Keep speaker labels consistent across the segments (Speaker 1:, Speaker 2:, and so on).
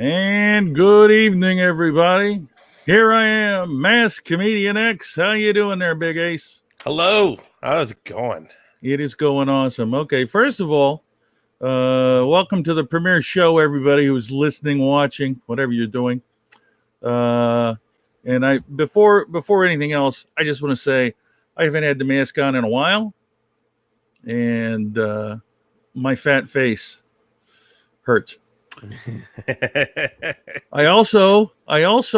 Speaker 1: And good evening, everybody. Here I am, Masked Comedian X. How you doing there, Big Ace?
Speaker 2: Hello. How's it going?
Speaker 1: It is going awesome. Okay, first of all, welcome to the premiere show, everybody who's listening, watching, whatever you're doing. And I before anything else, I just want to say I haven't had the mask on in a while, and my fat face hurts. I also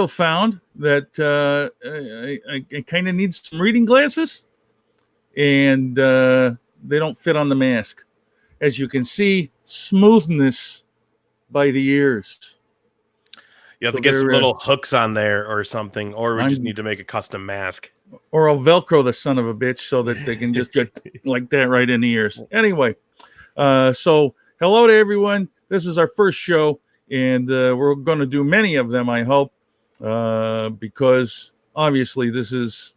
Speaker 1: found that I kind of need some reading glasses, and they don't fit on the mask. As you can see, smoothness by the ears.
Speaker 2: You have
Speaker 1: So
Speaker 2: to get some
Speaker 1: they're,
Speaker 2: little hooks on there or something, or we just
Speaker 1: I'm-
Speaker 2: need to make a custom mask.
Speaker 1: Or I'll Velcro the son of a bitch so that they can just get like that right in the ears. Anyway, so hello to everyone. This is our first show, and we're going to do many of them, I hope, because obviously this is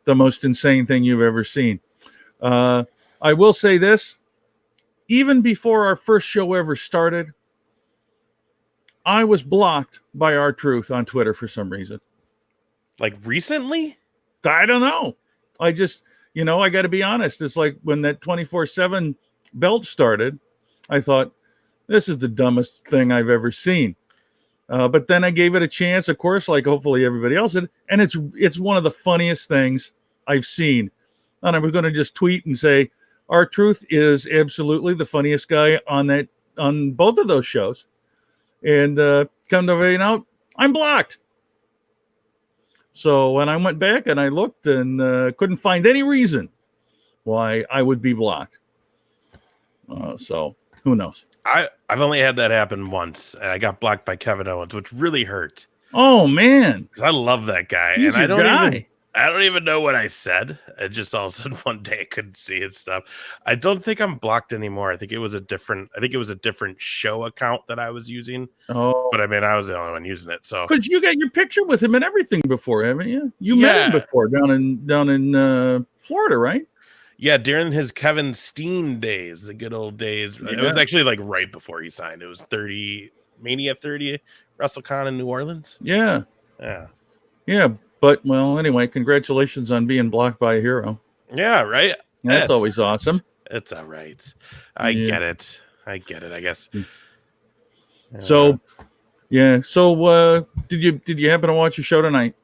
Speaker 1: the most insane thing you've ever seen. I will say this, even before our first show ever started, I was blocked by R-Truth on Twitter for some reason.
Speaker 2: Like recently?
Speaker 1: I don't know. I just, I got to be honest. It's like when that 24/7 belt started, I thought, this is the dumbest thing I've ever seen. But then I gave it a chance, of course, like hopefully everybody else did. And it's one of the funniest things I've seen. And I was going to just tweet and say, R-Truth is absolutely the funniest guy on both of those shows. And come to find out, I'm blocked. So when I went back and I looked and couldn't find any reason why I would be blocked. So who knows?
Speaker 2: I've only had that happen once. I got blocked by Kevin Owens, which really hurt.
Speaker 1: Oh man,
Speaker 2: because I love that guy,
Speaker 1: he's
Speaker 2: and
Speaker 1: your guy.
Speaker 2: I don't even know what I said. It just all of a sudden one day I couldn't see his stuff. I don't think I'm blocked anymore. I think it was a different show account that I was using.
Speaker 1: Oh,
Speaker 2: But I mean, I was the only one using it. So
Speaker 1: because you got your picture with him and everything before, haven't you? You met him before down in Florida, right?
Speaker 2: Yeah, during his Kevin Steen days, the good old days.
Speaker 1: Yeah.
Speaker 2: It was actually like right before he signed. It was Mania 30, WrestleCon in New Orleans.
Speaker 1: Yeah.
Speaker 2: Yeah.
Speaker 1: But well, anyway, congratulations on being blocked by a hero.
Speaker 2: Yeah, right.
Speaker 1: That's always awesome.
Speaker 2: It's all right. I get it. I guess.
Speaker 1: So, yeah. So, did you happen to watch your show tonight?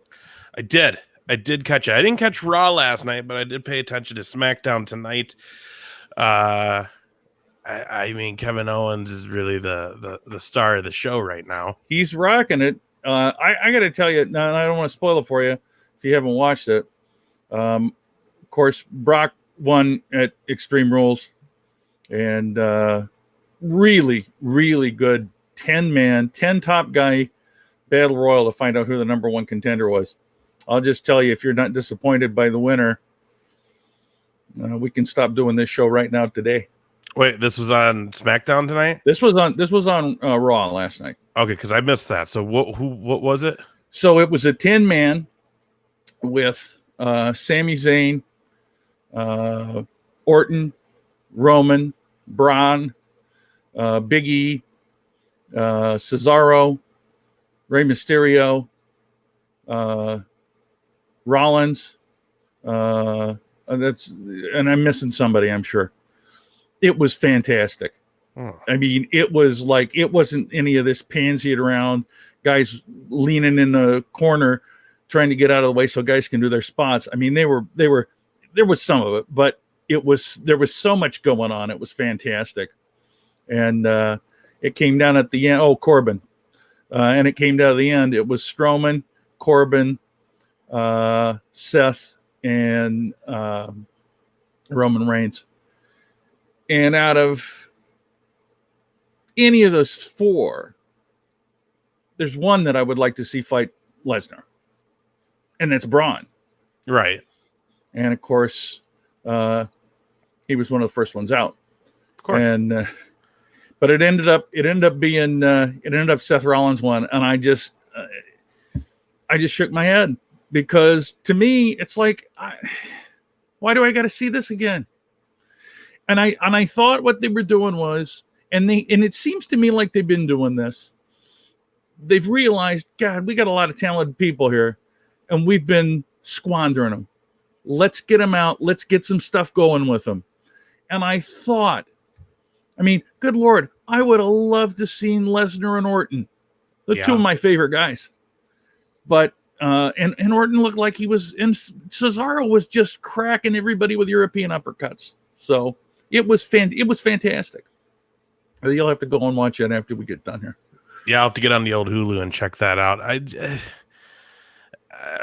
Speaker 2: I did catch it. I didn't catch Raw last night, but I did pay attention to SmackDown tonight. I mean, Kevin Owens is really the star of the show right now.
Speaker 1: He's rocking it. I got to tell you, now I don't want to spoil it for you if you haven't watched it. Of course, Brock won at Extreme Rules, and really, really good 10-man, 10 top guy battle royal to find out who the number one contender was. I'll just tell you, if you're not disappointed by the winner, we can stop doing this show right now today.
Speaker 2: Wait, this was on SmackDown tonight?
Speaker 1: This was on Raw last night.
Speaker 2: Okay, because I missed that. So what was it?
Speaker 1: So it was a 10-man with Sami Zayn, Orton, Roman, Braun, Big E, Cesaro, Rey Mysterio, Rollins. And I'm missing somebody, I'm sure. It was fantastic. I mean, it was like, it wasn't any of this pansied around guys leaning in the corner trying to get out of the way so guys can do their spots. I mean, there was some of it, but there was so much going on. It was fantastic. And it came down at the end. Oh, Corbin. And it came down at the end. It was Strowman, Corbin, Seth, and Roman Reigns. And out of any of those four, there's one that I would like to see fight Lesnar, and that's Braun.
Speaker 2: Right.
Speaker 1: And of course, he was one of the first ones out.
Speaker 2: Of course.
Speaker 1: And but it ended up being Seth Rollins won, and I just shook my head, because to me it's like, why do I got to see this again? And I thought what they were doing was, and it seems to me like they've been doing this. they've realized, God, we got a lot of talented people here, and we've been squandering them. Let's get them out. Let's get some stuff going with them. And I thought, I mean, good Lord, I would have loved to seen Lesnar and Orton, the two of my favorite guys. But and Orton looked like he was, and Cesaro was just cracking everybody with European uppercuts. So it was fantastic. You'll have to go and watch it after we get done here.
Speaker 2: Yeah, I'll have to get on the old Hulu and check that out.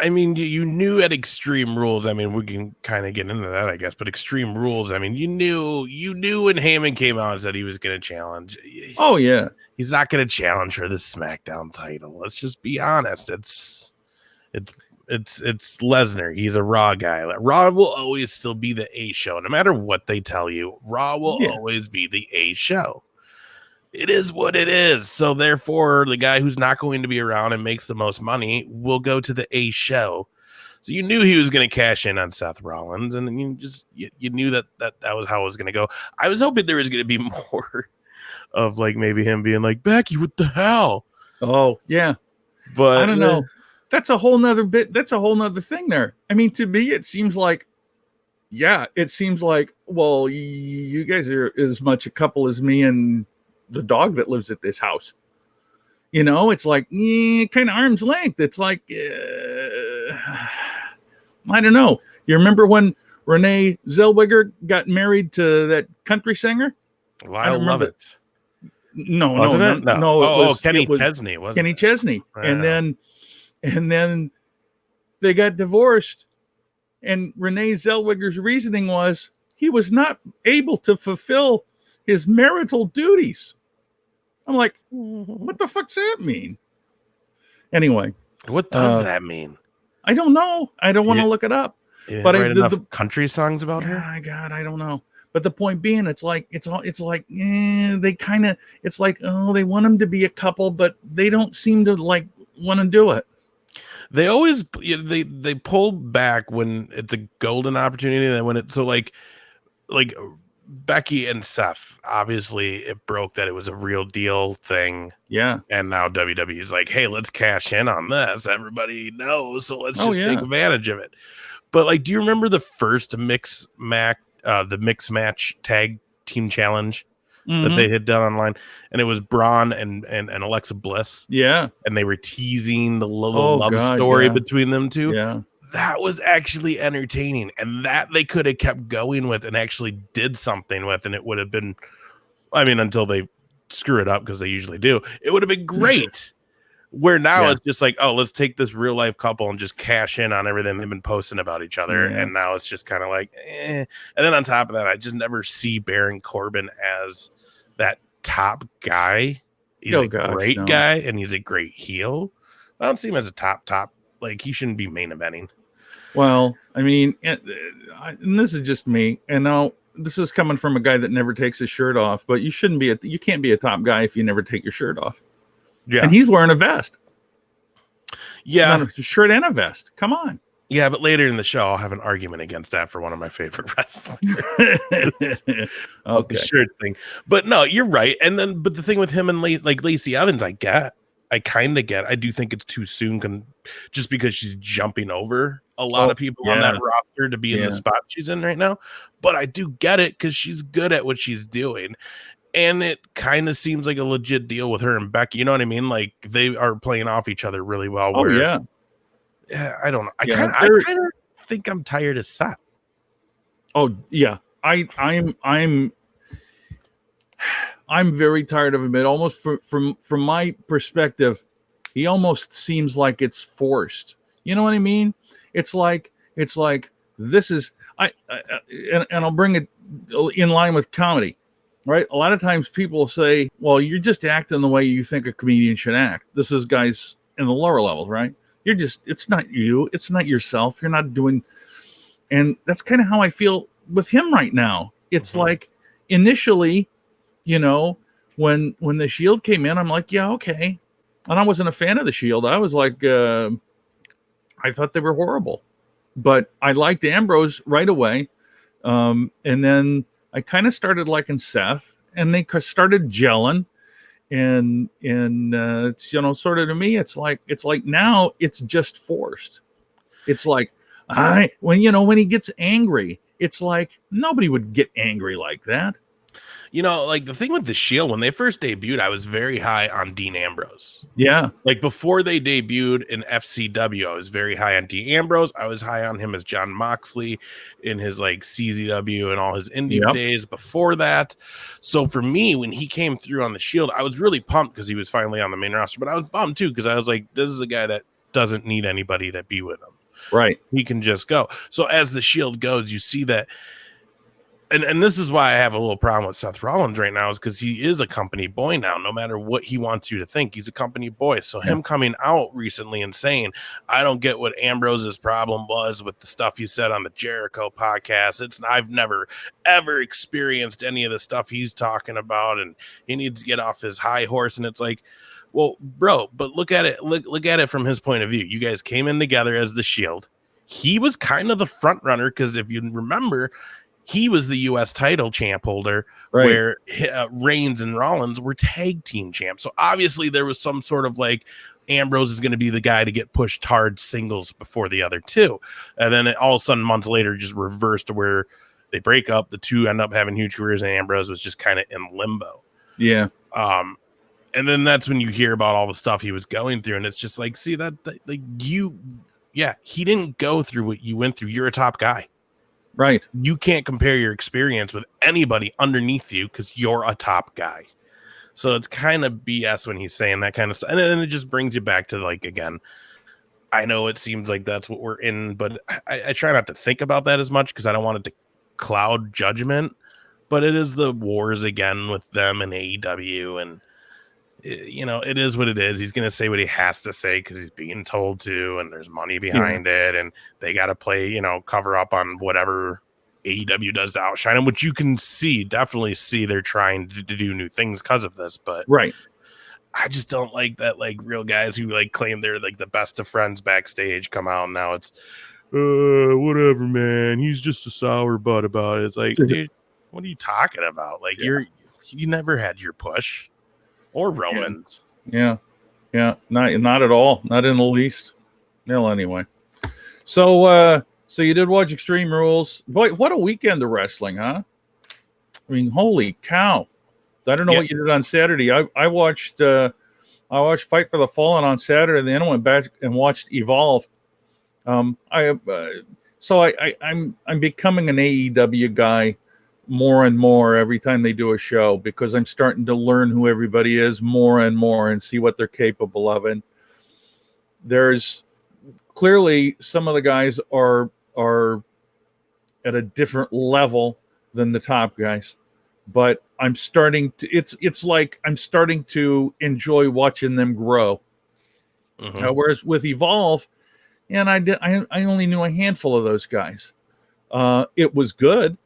Speaker 2: I mean, you knew at Extreme Rules. I mean, we can kind of get into that, I guess. But Extreme Rules, I mean, you knew when Heyman came out and said he was going to challenge.
Speaker 1: Oh yeah,
Speaker 2: he's not going to challenge for the SmackDown title. Let's just be honest. It's Lesnar. He's a Raw guy. Raw will always still be the A show, no matter what they tell you. Raw will always be the A show. It is what it is. So therefore, the guy who's not going to be around and makes the most money will go to the A show. So you knew he was going to cash in on Seth Rollins, and you knew that was how it was going to go. I was hoping there was going to be more of like maybe him being like, Becky, what the hell?
Speaker 1: Oh yeah, but I don't know. That's a whole nother bit. That's a whole nother thing there. I mean, to me, it seems like, well, you guys are as much a couple as me and the dog that lives at this house. You know, it's like kind of arm's length. It's like I don't know. You remember when Renee Zellweger got married to that country singer?
Speaker 2: I love it.
Speaker 1: No. It was
Speaker 2: Kenny Chesney. Wasn't
Speaker 1: Kenny
Speaker 2: it?
Speaker 1: Chesney. And then they got divorced, and Renee Zellweger's reasoning was he was not able to fulfill his marital duties. I'm like, what the fuck's that mean? Anyway,
Speaker 2: what does that mean?
Speaker 1: I don't know. I don't want to look it up.
Speaker 2: But enough country songs about her.
Speaker 1: Oh God, I don't know. But the point being, it's like they kind of, it's like, oh, they want them to be a couple, but they don't seem to like want to do it.
Speaker 2: They always they pull back when it's a golden opportunity, and when it's so like Becky and Seth, obviously it broke that it was a real deal thing.
Speaker 1: Yeah. And
Speaker 2: now WWE is like, hey, let's cash in on this. Everybody knows, so let's just take advantage of it. But like, do you remember the first mix match tag team challenge that they had done online? And it was Braun and Alexa Bliss.
Speaker 1: Yeah.
Speaker 2: And they were teasing the love story between them two.
Speaker 1: Yeah.
Speaker 2: That was actually entertaining, and that they could have kept going with and actually did something with, and it would have been, I mean, until they screw it up, because they usually do, it would have been great. Where now it's just like, oh, let's take this real life couple and just cash in on everything they've been posting about each other, and now it's just kind of like, eh. And then on top of that, I just never see Baron Corbin as that top guy. He's a great guy, and he's a great heel. I don't see him as a top. Like, he shouldn't be main eventing.
Speaker 1: Well, I mean, and this is just me, and now this is coming from a guy that never takes his shirt off, but you can't be a top guy if you never take your shirt off. Yeah. And he's wearing a vest.
Speaker 2: Yeah.
Speaker 1: Not a shirt and a vest. Come on.
Speaker 2: Yeah, but later in the show, I'll have an argument against that for one of my favorite wrestlers.
Speaker 1: Okay.
Speaker 2: The shirt thing. But no, you're right. But the thing with him and Lacey Evans, I kind of get. I do think it's too soon, just because she's jumping over a lot of people on that roster to be in the spot she's in right now. But I do get it, because she's good at what she's doing. And it kind of seems like a legit deal with her and Becky. You know what I mean? Like, they are playing off each other really well. Yeah, I don't know. I kind of think I'm tired of Seth.
Speaker 1: Oh yeah, I'm very tired of him. It almost, from my perspective, he almost seems like it's forced. You know what I mean? It's like this is and I'll bring it in line with comedy. Right? A lot of times people say, well, you're just acting the way you think a comedian should act. This is guys in the lower levels, right? It's not you. It's not yourself. You're not doing. And that's kind of how I feel with him right now. It's like, initially, you know, when the Shield came in, I'm like, yeah, okay. And I wasn't a fan of the Shield. I was like, I thought they were horrible. But I liked Ambrose right away. And then I kind of started liking Seth, and they started gelling, it's, sort of, to me, it's like now it's just forced. It's like, when he gets angry, it's like nobody would get angry like that.
Speaker 2: Like the thing with the Shield, when they first debuted, I was very high on Dean Ambrose.
Speaker 1: Yeah.
Speaker 2: Like before they debuted in FCW, I was very high on Dean Ambrose. I was high on him as John Moxley in his like CZW and all his indie days before that. So for me, when he came through on the Shield, I was really pumped because he was finally on the main roster, but I was bummed too because I was like, this is a guy that doesn't need anybody to be with him.
Speaker 1: Right.
Speaker 2: He can just go. So as the Shield goes, you see that. And this is why I have a little problem with Seth Rollins right now, is because he is a company boy now. No matter what he wants you to think, he's a company boy. So him coming out recently and saying, I don't get what Ambrose's problem was with the stuff he said on the Jericho podcast. I've never, ever experienced any of the stuff he's talking about, and he needs to get off his high horse. And it's like, well, bro, but look at it. Look at it from his point of view. You guys came in together as the Shield. He was kind of the front runner because if you remember, he was the U.S. title champ holder, where Reigns and Rollins were tag team champs. So obviously there was some sort of like Ambrose is going to be the guy to get pushed hard singles before the other two. And then all of a sudden months later just reversed to where they break up. The two end up having huge careers and Ambrose was just kind of in limbo.
Speaker 1: Yeah.
Speaker 2: And then that's when you hear about all the stuff he was going through. And it's just like, see that like he didn't go through what you went through. You're a top guy.
Speaker 1: Right.
Speaker 2: You can't compare your experience with anybody underneath you because you're a top guy. So it's kind of BS when he's saying that kind of stuff. And then it just brings you back to like, again, I know it seems like that's what we're in, but I try not to think about that as much because I don't want it to cloud judgment. But it is the wars again with them and AEW. And, it is what it is. He's going to say what he has to say because he's being told to, and there's money behind it, and they got to play, cover up on whatever AEW does to outshine him, which you can definitely see they're trying to do new things because of this. But I just don't like that, like real guys who like claim they're like the best of friends backstage come out and now it's whatever, man. He's just a sour butt about it. It's like, dude, what are you talking about? Like you never had your push. Or Romans.
Speaker 1: Yeah. Not at all. Not in the least. Well, anyway. So you did watch Extreme Rules. Boy, what a weekend of wrestling, huh? I mean, holy cow. I don't know what you did on Saturday. I watched Fight for the Fallen on Saturday, and then I went back and watched Evolve. I'm becoming an AEW guy more and more every time they do a show because I'm starting to learn who everybody is more and more and see what they're capable of. And there's clearly some of the guys are at a different level than the top guys, but I'm starting to, it's like I'm starting to enjoy watching them grow. Whereas with Evolve, and I only knew a handful of those guys. It was good,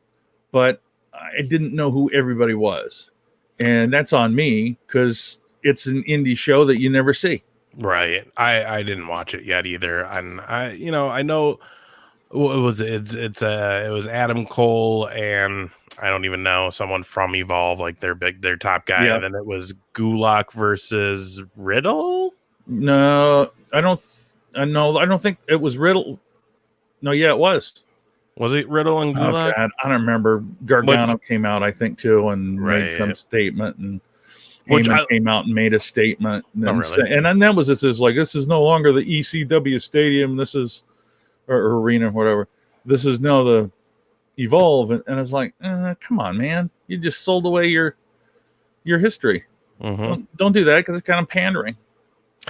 Speaker 1: but I didn't know who everybody was. And that's on me because it's an indie show that you never see.
Speaker 2: Right. I didn't watch it yet either. And I know it was Adam Cole and I don't even know, someone from Evolve, like their top guy. And then it was Gulak versus Riddle.
Speaker 1: No, I don't think it was Riddle. No, it was.
Speaker 2: Was it Riddle and Gulak?
Speaker 1: Oh, God, I don't remember. Gargano came out, I think, too, and made some statement, and Heyman came out and made a statement. And then that was this is like, this is no longer the ECW stadium. This is or arena, whatever. This is now the Evolve, and it's like, come on, man, you just sold away your history. Don't do that because it's kind of pandering.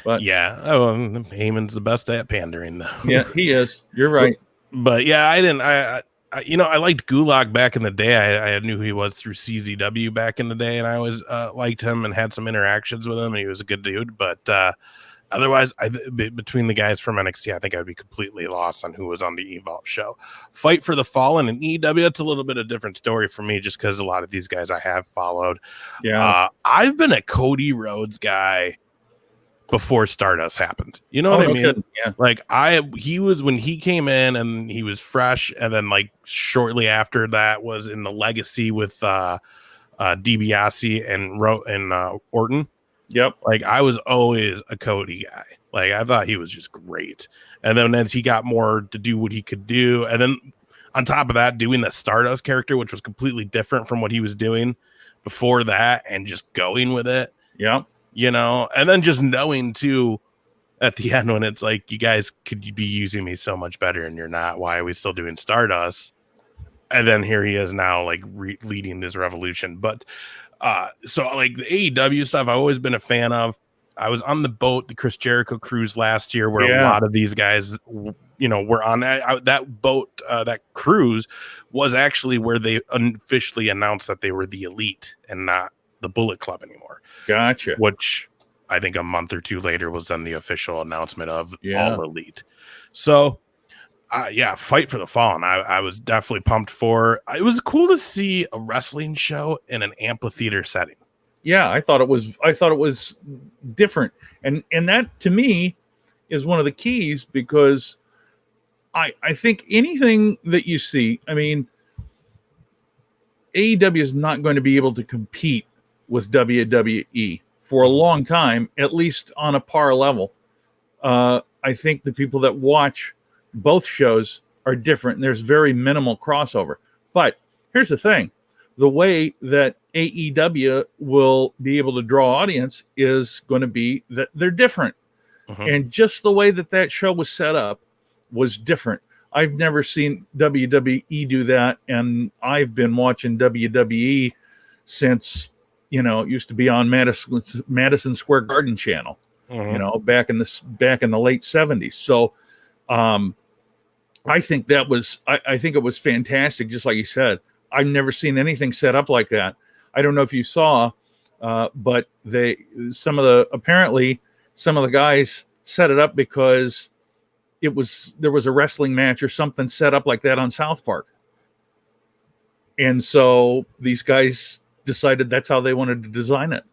Speaker 1: But
Speaker 2: Heyman's the best at pandering, though.
Speaker 1: Yeah, he is. You're right.
Speaker 2: But yeah, I didn't. I liked Gulak back in the day. I knew who he was through CZW back in the day, and I always liked him and had some interactions with him. And he was a good dude. But otherwise, between the guys from NXT, I think I'd be completely lost on who was on the Evolve show. Fight for the Fallen and EW, that's a little bit of a different story for me, just because a lot of these guys I have followed.
Speaker 1: Yeah,
Speaker 2: I've been a Cody Rhodes guy before Stardust happened. You know what I mean?
Speaker 1: Good. Yeah.
Speaker 2: Like he was when he came in and he was fresh, and then like shortly after that was in the Legacy with DiBiase and Orton.
Speaker 1: Yep.
Speaker 2: Like, I was always a Cody guy. Like, I thought he was just great. And then as he got more to do what he could do, and then on top of that, doing the Stardust character, which was completely different from what he was doing before that, and just going with it,
Speaker 1: Yep.
Speaker 2: you know, and then just knowing too at the end when it's like, you guys could be using me so much better and you're not. Why are we still doing Stardust? And then here he is now, like, leading this revolution. But so like the AEW stuff, I've always been a fan of. I was on the boat, the Chris Jericho cruise last year, where a lot of these guys, you know, were on that boat. That cruise was actually where they officially announced that they were the Elite and not the Bullet Club anymore.
Speaker 1: Gotcha.
Speaker 2: Which I think a month or two later was then the official announcement of All Elite. So yeah, Fight for the Fallen. I was definitely pumped for. It was cool to see a wrestling show in an amphitheater setting.
Speaker 1: Yeah, I thought it was different, and that to me is one of the keys, because I think anything that you see, I mean, AEW is not going to be able to compete with WWE for a long time, at least on a par level. I think the people that watch both shows are different, and there's very minimal crossover. But here's the thing. The way that AEW will be able to draw audience is going to be that they're different. And just the way that show was set up was different. I've never seen WWE do that, and I've been watching WWE since, you know, it used to be on Madison Square Garden channel, you know, back in the late 70s. So I think I think it was fantastic, just like you said. I've never seen anything set up like that. I don't know if you saw, but apparently some of the guys set it up because there was a wrestling match or something set up like that on South Park. And so these guys decided that's how they wanted to design it.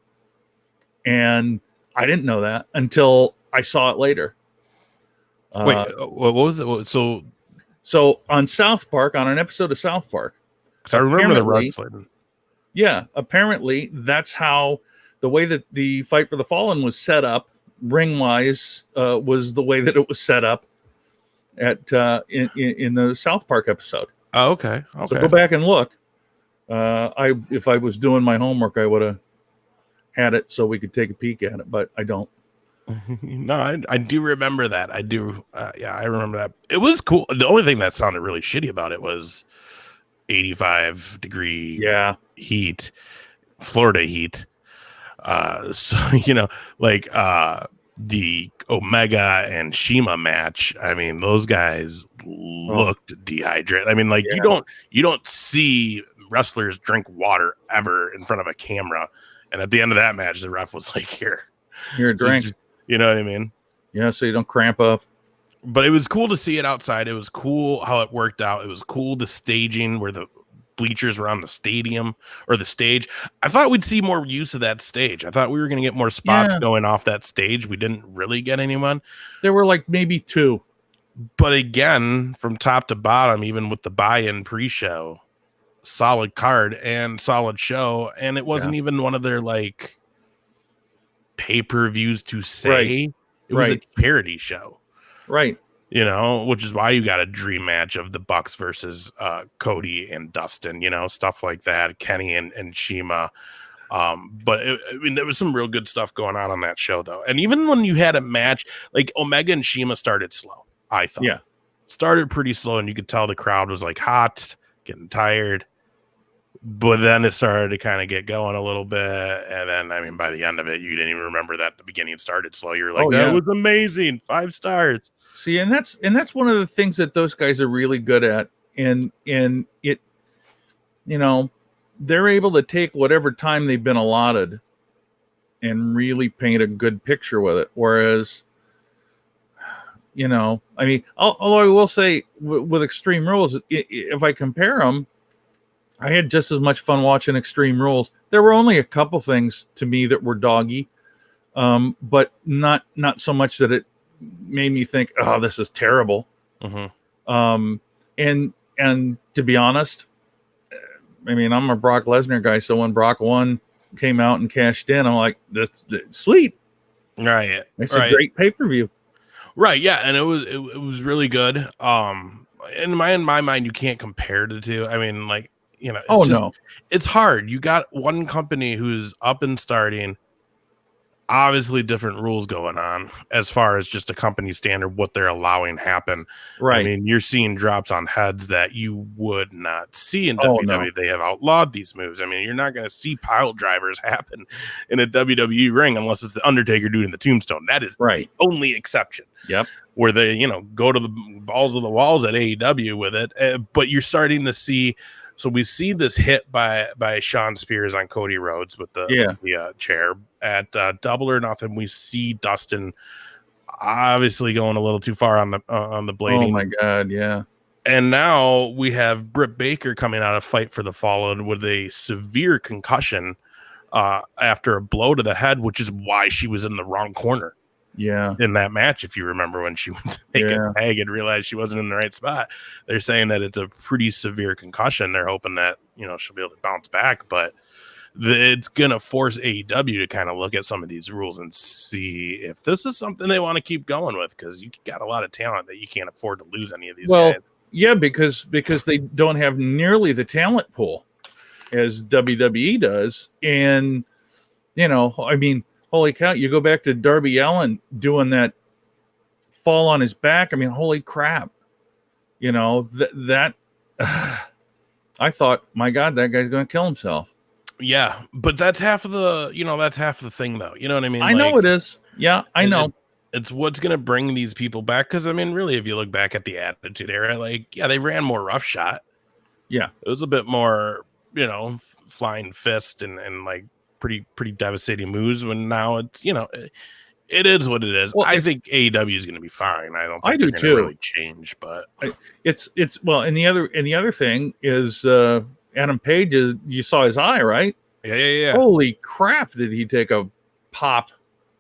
Speaker 1: And I didn't know that until I saw it later.
Speaker 2: Wait, what was it?
Speaker 1: So on South Park, on an episode of South Park,
Speaker 2: because I remember the wrestling.
Speaker 1: Yeah, apparently that's how the way that the Fight for the Fallen was set up, ring-wise, was the way that it was set up at in the South Park episode.
Speaker 2: Oh, okay.
Speaker 1: So go back and look. If I was doing my homework, I would have had it so we could take a peek at it, but I don't.
Speaker 2: No, I do remember that. I do. Yeah, I remember that. It was cool. The only thing that sounded really shitty about it was 85-degree heat, Florida heat. So, you know, like the Omega and Shima match. I mean, those guys looked dehydrated. I mean, like you don't see wrestlers drink water ever in front of a camera. And at the end of that match, the ref was like, "Here
Speaker 1: a drink."
Speaker 2: You know what I mean?
Speaker 1: Yeah, so you don't cramp up.
Speaker 2: But it was cool to see it outside. It was cool how it worked out. It was cool the staging where the bleachers were on the stadium or the stage. I thought we'd see more use of that stage. I thought we were going to get more spots going off that stage. We didn't really get anyone.
Speaker 1: There were like maybe 2.
Speaker 2: But again, from top to bottom, even with the buy-in pre-show, solid card and solid show. And it wasn't even one of their like pay-per-views to say. It was a charity show.
Speaker 1: Right.
Speaker 2: You know, which is why you got a dream match of the Bucks versus Cody and Dustin, you know, stuff like that, Kenny and Shima. But I mean, there was some real good stuff going on that show, though. And even when you had a match, like Omega and Shima started slow, I thought. Yeah. Started pretty slow, and you could tell the crowd was like hot, getting tired. But then it started to kind of get going a little bit. And then, I mean, by the end of it, you didn't even remember that the beginning started slow. You were like, that was amazing. 5 stars.
Speaker 1: See, and that's one of the things that those guys are really good at. And it, you know, they're able to take whatever time they've been allotted and really paint a good picture with it. Whereas, you know, I mean, although I will say with Extreme Rules, if I compare them, I had just as much fun watching Extreme Rules. There were only a couple things to me that were doggy, but not so much that it made me think, oh, this is terrible. And to be honest, I mean, I'm a Brock Lesnar guy, so when Brock won, came out and cashed in. I'm like, that's sweet.
Speaker 2: Right.
Speaker 1: It's a great pay-per-view.
Speaker 2: Right. Yeah. And it was really good. In my mind, you can't compare the two. I mean, like, you know, it's hard. You got one company who's up and starting, obviously different rules going on as far as just a company standard, what they're allowing happen.
Speaker 1: Right.
Speaker 2: I mean, you're seeing drops on heads that you would not see in WWE. No. They have outlawed these moves. I mean, you're not going to see pile drivers happen in a WWE ring unless it's the Undertaker doing the tombstone. That is the only exception.
Speaker 1: Yep.
Speaker 2: Where they, you know, go to the balls of the walls at AEW with it. But you're starting to see. So we see this hit by Sean Spears on Cody Rhodes with the chair at Double or Nothing. We see Dustin obviously going a little too far on the blading.
Speaker 1: Oh my God, yeah.
Speaker 2: And now we have Britt Baker coming out of Fight for the Fallen with a severe concussion after a blow to the head, which is why she was in the wrong corner.
Speaker 1: Yeah,
Speaker 2: in that match, if you remember when she went to make a tag and realized she wasn't in the right spot. They're saying that it's a pretty severe concussion. They're hoping that, you know, she'll be able to bounce back, but it's gonna force AEW to kind of look at some of these rules and see if this is something they want to keep going with, because you got a lot of talent that you can't afford to lose any of these guys.
Speaker 1: Yeah, because they don't have nearly the talent pool as WWE does. And, you know, I mean, holy cow, you go back to Darby Allin doing that fall on his back. I mean, holy crap. You know, that I thought, my God, that guy's going to kill himself.
Speaker 2: Yeah, but that's half of the thing, though. You know what I mean?
Speaker 1: I know it is. Yeah, I know.
Speaker 2: It's what's going to bring these people back. Because, I mean, really, if you look back at the Attitude Era, like, yeah, they ran more roughshod.
Speaker 1: Yeah.
Speaker 2: It was a bit more, you know, flying fist and like, pretty devastating moves. When now it's, you know, it is what it is. Well, I think AEW is going to be fine. I don't think they're going to really change, but
Speaker 1: it's well. And the other thing is Adam Page you saw his eye, right?
Speaker 2: Yeah.
Speaker 1: Holy crap! Did he take a pop?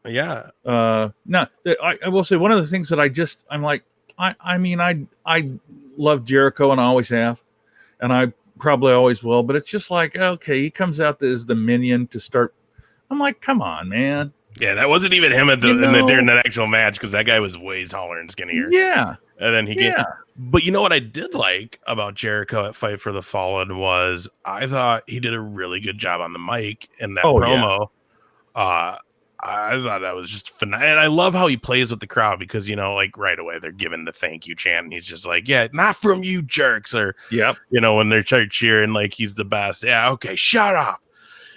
Speaker 2: Yeah.
Speaker 1: No, I will say one of the things that I'm like, I mean, I love Jericho and I always have, and I probably always will, but it's just like, okay, he comes out as the minion to start. I'm like, come on, man.
Speaker 2: Yeah, that wasn't even him during that actual match, because that guy was way taller and skinnier.
Speaker 1: Yeah.
Speaker 2: And then he but you know what I did like about Jericho at Fight for the Fallen was I thought he did a really good job on the mic in that promo. Yeah. I thought that was just phenomenal. And I love how he plays with the crowd, because, you know, like right away they're giving the thank you chant and he's just like, yeah, not from you jerks. Or, you know, when they're cheering like he's the best. Yeah. Okay. Shut up.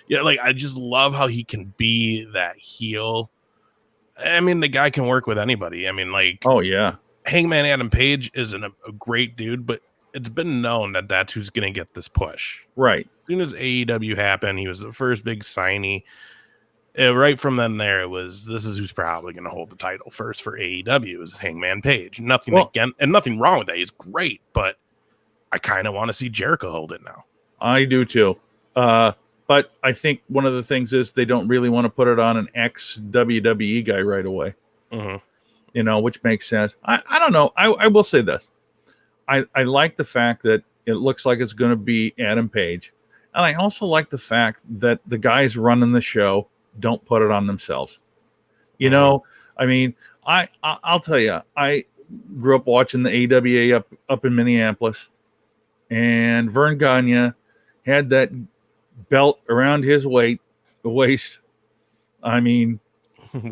Speaker 2: Yeah. Like, I just love how he can be that heel. I mean, the guy can work with anybody. I mean, like,
Speaker 1: oh yeah.
Speaker 2: Hangman Adam Page isn't a great dude, but it's been known that that's who's going to get this push.
Speaker 1: Right.
Speaker 2: As soon as AEW happened, he was the first big signee. Right from then there, this is who's probably going to hold the title first for AEW is Hangman Page. Nothing wrong with that. He's great, but I kind of want to see Jericho hold it now.
Speaker 1: I do too. But I think one of the things is they don't really want to put it on an ex-WWE guy right away.
Speaker 2: Mm-hmm.
Speaker 1: You know, which makes sense. I don't know. I will say this. I like the fact that it looks like it's going to be Adam Page. And I also like the fact that the guys running the show don't put it on themselves. You know, I mean, I'll tell you, I grew up watching the AWA up in Minneapolis, and Vern Gagne had that belt around his waist. I mean,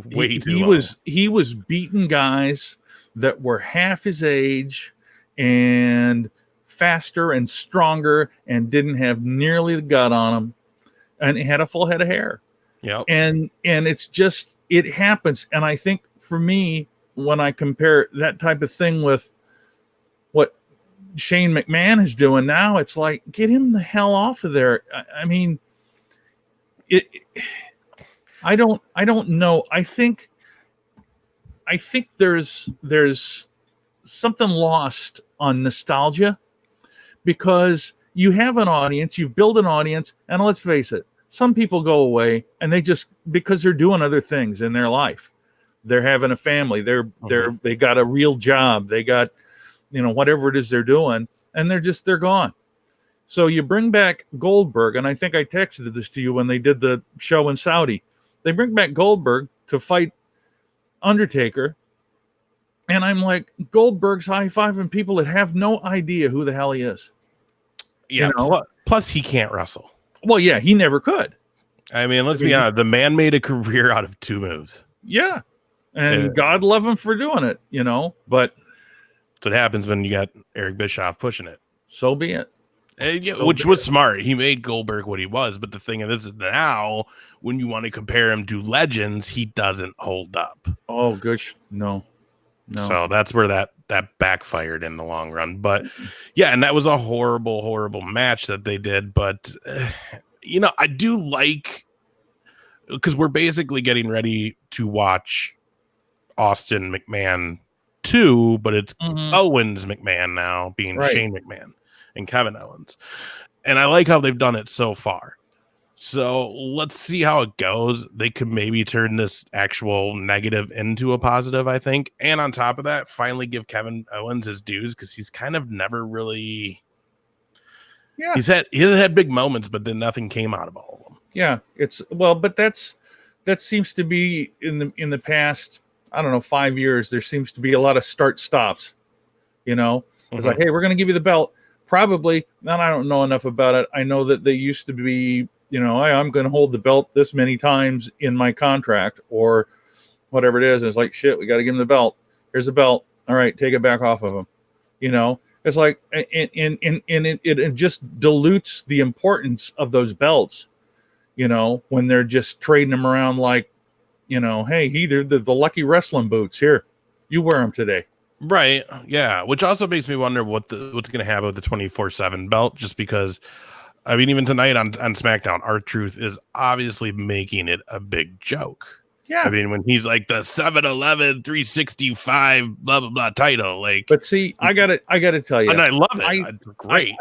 Speaker 1: he was beating guys that were half his age and faster and stronger and didn't have nearly the gut on them, and he had a full head of hair.
Speaker 2: Yeah.
Speaker 1: And it's just, it happens. And I think for me, when I compare that type of thing with what Shane McMahon is doing now, it's like, get him the hell off of there. I mean, I don't know. I think there's something lost on nostalgia, because you have an audience, you've built an audience, and let's face it, some people go away and they just, because they're doing other things in their life. They're having a family. They got a real job. They got, you know, whatever it is they're doing, and they're gone. So you bring back Goldberg, and I think I texted this to you when they did the show in Saudi. They bring back Goldberg to fight Undertaker, and I'm like, Goldberg's high-fiving people that have no idea who the hell he is.
Speaker 2: Yeah.
Speaker 1: You know?
Speaker 2: Plus, he can't wrestle.
Speaker 1: Well, yeah, he never could.
Speaker 2: I mean, let's be honest. The man made a career out of 2 moves.
Speaker 1: Yeah. And God love him for doing it, but
Speaker 2: that's what happens when you got Eric Bischoff pushing it.
Speaker 1: So be it.
Speaker 2: Which was smart. He made Goldberg what he was. But the thing is, now, when you want to compare him to legends, he doesn't hold up.
Speaker 1: Oh, gosh. No.
Speaker 2: So that's where that backfired in the long run. But yeah, and that was a horrible, horrible match that they did. But, I do like, because we're basically getting ready to watch Austin McMahon 2, but it's Owens McMahon now being Shane McMahon and Kevin Owens. And I like how they've done it so far. So let's see how it goes. They could maybe turn this actual negative into a positive, I think. And on top of that, finally give Kevin Owens his dues, because he's kind of never really... Yeah. He hasn't had big moments, but then nothing came out of all of them.
Speaker 1: Yeah, but that seems to be in the past, I don't know, 5 years, there seems to be a lot of start-stops, It's like, hey, we're going to give you the belt. Probably, and I don't know enough about it. I know that they used to be, I'm going to hold the belt this many times in my contract or whatever it is. And it's like, shit, we got to give him the belt. Here's the belt. All right, take it back off of him. It's like, and it just dilutes the importance of those belts, when they're just trading them around like, hey, either the lucky wrestling boots here, you wear them today.
Speaker 2: Right. Yeah. Which also makes me wonder what's going to happen with the 24/7 belt, just because, I mean, even tonight on SmackDown, R-Truth is obviously making it a big joke.
Speaker 1: Yeah.
Speaker 2: I mean, when he's like the 7-11, 365, blah, blah, blah title, like,
Speaker 1: but see, I gotta tell you,
Speaker 2: and I love it. It's great.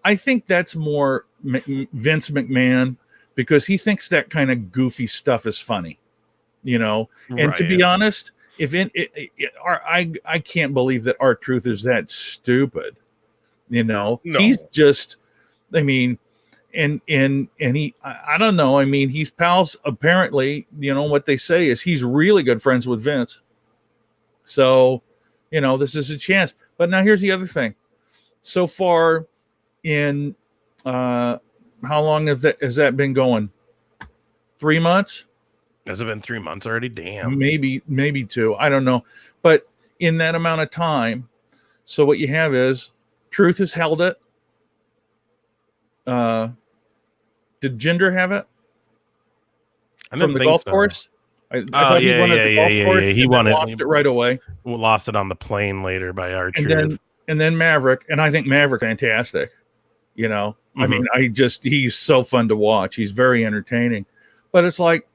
Speaker 1: I think that's more Vince McMahon, because he thinks that kind of goofy stuff is funny, and to be honest, I can't believe that R-Truth is that stupid, No. He's just, I mean, and he, I don't know. I mean, he's pals. Apparently, what they say is he's really good friends with Vince. So, this is a chance. But now here's the other thing. So far in, how long has that been going? 3 months?
Speaker 2: Has it been 3 months already? Damn.
Speaker 1: Maybe 2. I don't know. But in that amount of time, so what you have is Truth has held it. Did Jinder have it? From the golf course? I thought he won at the golf course.
Speaker 2: He won it.
Speaker 1: Lost it right away.
Speaker 2: Lost it on the plane later by R-Truth.
Speaker 1: And then Maverick, and I think Maverick fantastic. I mean, he's so fun to watch. He's very entertaining. But it's like,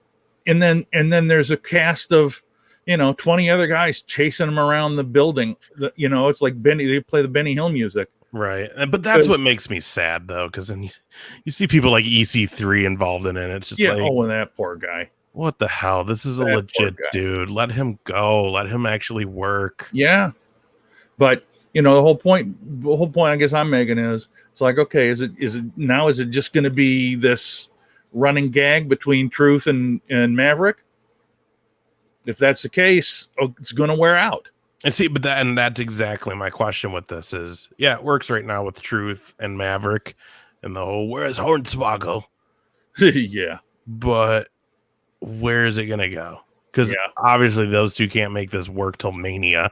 Speaker 1: and then there's a cast of 20 other guys chasing him around the building. It's like they play the Benny Hill music.
Speaker 2: Right. But that's what makes me sad, though, because then you see people like EC3 involved in it. It's just like,
Speaker 1: and that poor guy.
Speaker 2: What the hell? This is a legit dude. Let him go. Let him actually work.
Speaker 1: Yeah. But the whole point I guess I'm making is, it's like, okay, is it just going to be this running gag between Truth and Maverick? If that's the case, it's going to wear out.
Speaker 2: And see, that's exactly my question with this is, yeah, it works right now with Truth and Maverick and the whole, where's Hornswoggle?
Speaker 1: Yeah.
Speaker 2: But where is it going to go? Because obviously those two can't make this work till Mania.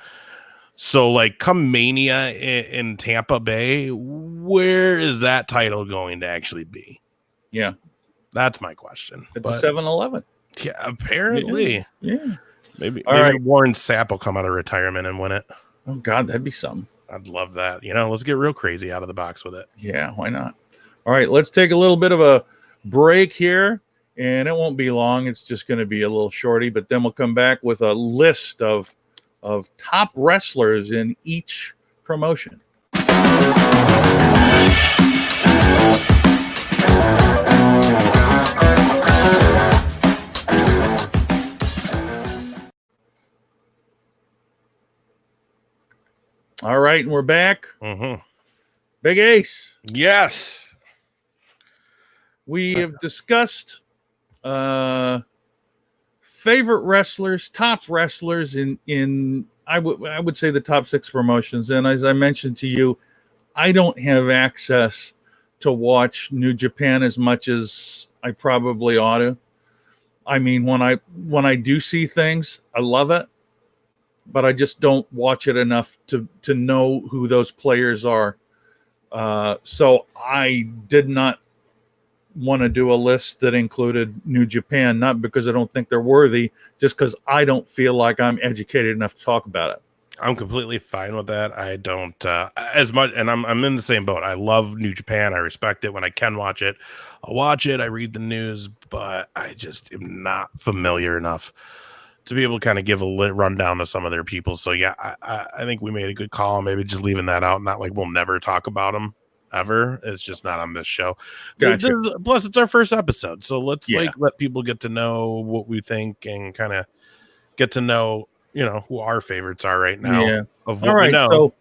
Speaker 2: So, like, come Mania in Tampa Bay, where is that title going to actually be?
Speaker 1: Yeah.
Speaker 2: That's my question.
Speaker 1: At the 7-Eleven.
Speaker 2: Yeah, apparently.
Speaker 1: Yeah.
Speaker 2: Maybe right. Warren Sapp will come out of retirement and win it.
Speaker 1: Oh, God, that'd be something.
Speaker 2: I'd love that. Let's get real crazy out of the box with it.
Speaker 1: Yeah, why not? All right, let's take a little bit of a break here, and it won't be long. It's just going to be a little shorty, but then we'll come back with a list of top wrestlers in each promotion. All right, and we're back.
Speaker 2: Mm-hmm.
Speaker 1: Big Ace.
Speaker 2: Yes.
Speaker 1: We have discussed favorite wrestlers, top wrestlers in I would say the top 6 promotions. And as I mentioned to you, I don't have access to watch New Japan as much as I probably ought to. I mean, when I do see things, I love it, but I just don't watch it enough to know who those players are. So I did not want to do a list that included New Japan, not because I don't think they're worthy, just because I don't feel like I'm educated enough to talk about it.
Speaker 2: I'm completely fine with that. I don't as much, and I'm in the same boat. I love New Japan. I respect it. When I can watch it, I'll watch it. I read the news, but I just am not familiar enough to be able to kind of give a rundown of some of their people. So yeah, I think we made a good call. Maybe just leaving that out. Not like we'll never talk about them ever. It's just not on this show.
Speaker 1: Gotcha.
Speaker 2: Plus, it's our first episode, so let's let people get to know what we think and kind of get to know who our favorites are right now.
Speaker 1: Yeah.
Speaker 2: Of what we know.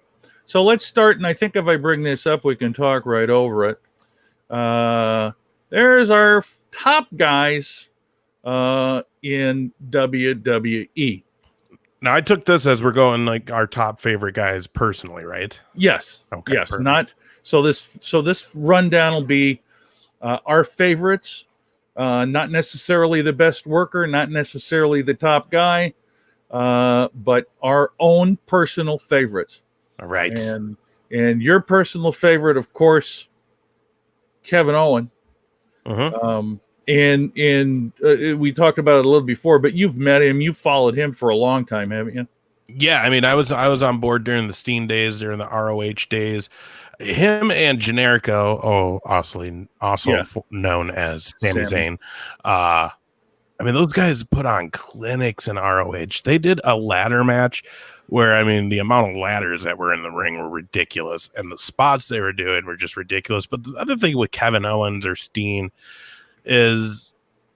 Speaker 1: So let's start. And I think if I bring this up, we can talk right over it. There's our top guys in WWE.
Speaker 2: Now I took this as we're going like our top favorite guys personally, right?
Speaker 1: Yes.
Speaker 2: Okay.
Speaker 1: Yes.
Speaker 2: Perfect.
Speaker 1: Not so. This rundown will be our favorites. Not necessarily the best worker, not necessarily the top guy, but our own personal favorites.
Speaker 2: All right.
Speaker 1: And your personal favorite, of course, Kevin Owen.
Speaker 2: Uh-huh.
Speaker 1: And we talked about it a little before, but you've met him, you've followed him for a long time, haven't you?
Speaker 2: Yeah, I mean, I was on board during the Steen days, during the ROH days. Him and Generico, also known as Sami Zayn. I mean, those guys put on clinics in ROH. They did a ladder match where, I mean, the amount of ladders that were in the ring were ridiculous, and the spots they were doing were just ridiculous. But the other thing with Kevin Owens or Steen is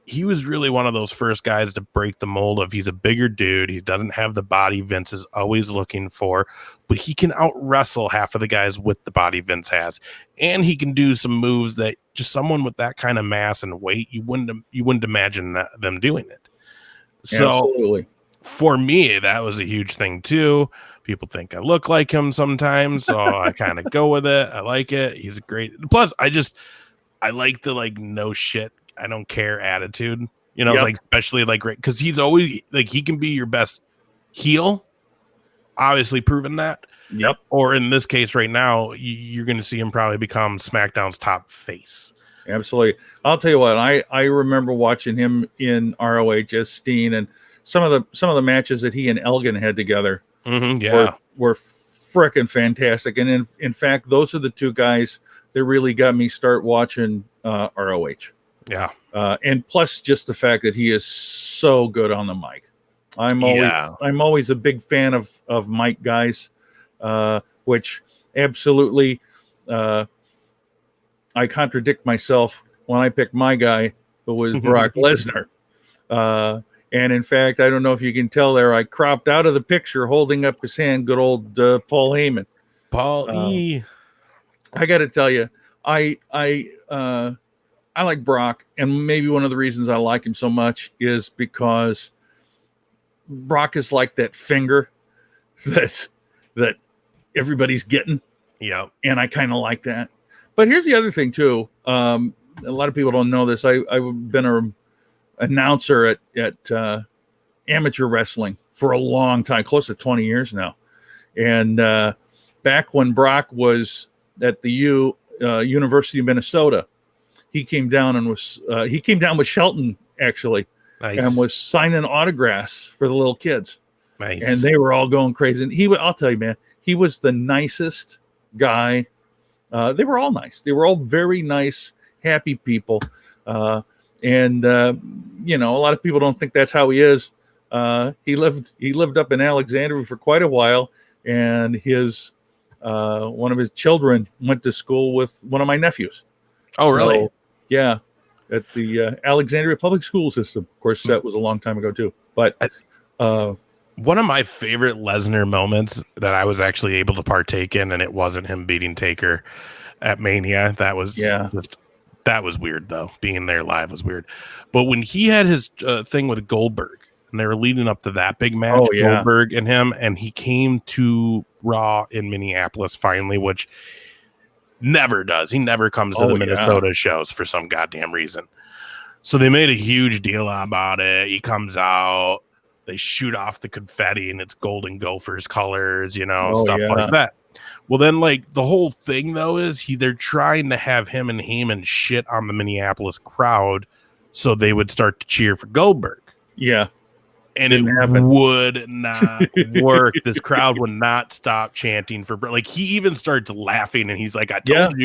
Speaker 2: he was really one of those first guys to break the mold of he's a bigger dude. He doesn't have the body Vince is always looking for, but he can out wrestle half of the guys with the body Vince has. And he can do some moves that just someone with that kind of mass and weight, you wouldn't imagine them doing it. So
Speaker 1: absolutely.
Speaker 2: For me, that was a huge thing too. People think I look like him sometimes, so I kind of go with it. I like it. He's a great. Plus, I like the like no shit, I don't care attitude. Like especially like because he's always like he can be your best heel. Obviously, proven that.
Speaker 1: Yep.
Speaker 2: Or in this case, right now, you're going to see him probably become SmackDown's top face.
Speaker 1: Absolutely. I'll tell you what. I remember watching him in ROH as Steen, and some of the matches that he and Elgin had together. Were freaking fantastic. And in fact, those are the two guys that really got me start watching ROH.
Speaker 2: Yeah.
Speaker 1: And plus just the fact that he is so good on the mic. I'm always a big fan of mic guys, which absolutely I contradict myself when I pick my guy, who was Brock Lesnar. And in fact, I don't know if you can tell there, I cropped out of the picture holding up his hand, good old Paul Heyman.
Speaker 2: Paul E.
Speaker 1: I got to tell you, I like Brock, and maybe one of the reasons I like him so much is because Brock is like that finger that everybody's getting.
Speaker 2: Yeah.
Speaker 1: And I kind of like that. But here's the other thing too. A lot of people don't know this. I've been an announcer at amateur wrestling for a long time, close to 20 years now. And back when Brock was at the University of Minnesota, he came down with Shelton actually. Nice. And was signing autographs for the little kids.
Speaker 2: Nice.
Speaker 1: And they were all going crazy. And I'll tell you, man, he was the nicest guy. They were all nice. They were all very nice, happy people. And a lot of people don't think that's how he is. He lived up in Alexandria for quite a while, and his one of his children went to school with one of my nephews.
Speaker 2: Oh, really?
Speaker 1: Yeah. At the Alexandria Public School System. Of course, that was a long time ago, too. But
Speaker 2: one of my favorite Lesnar moments that I was actually able to partake in, and it wasn't him beating Taker at Mania. That was That was weird, though. Being there live was weird. But when he had his thing with Goldberg, and they were leading up to that big match, Goldberg and him, and he came to Raw in Minneapolis finally, which never does. He never comes to the Minnesota shows for some goddamn reason. So they made a huge deal about it. He comes out, they shoot off the confetti, and it's Golden Gophers colors, stuff like that. Well, then, like, the whole thing, though, is they're trying to have him and Heyman shit on the Minneapolis crowd so they would start to cheer for Goldberg.
Speaker 1: Yeah.
Speaker 2: And it would not work. This crowd would not stop chanting for, like, he even starts laughing, and he's like, I told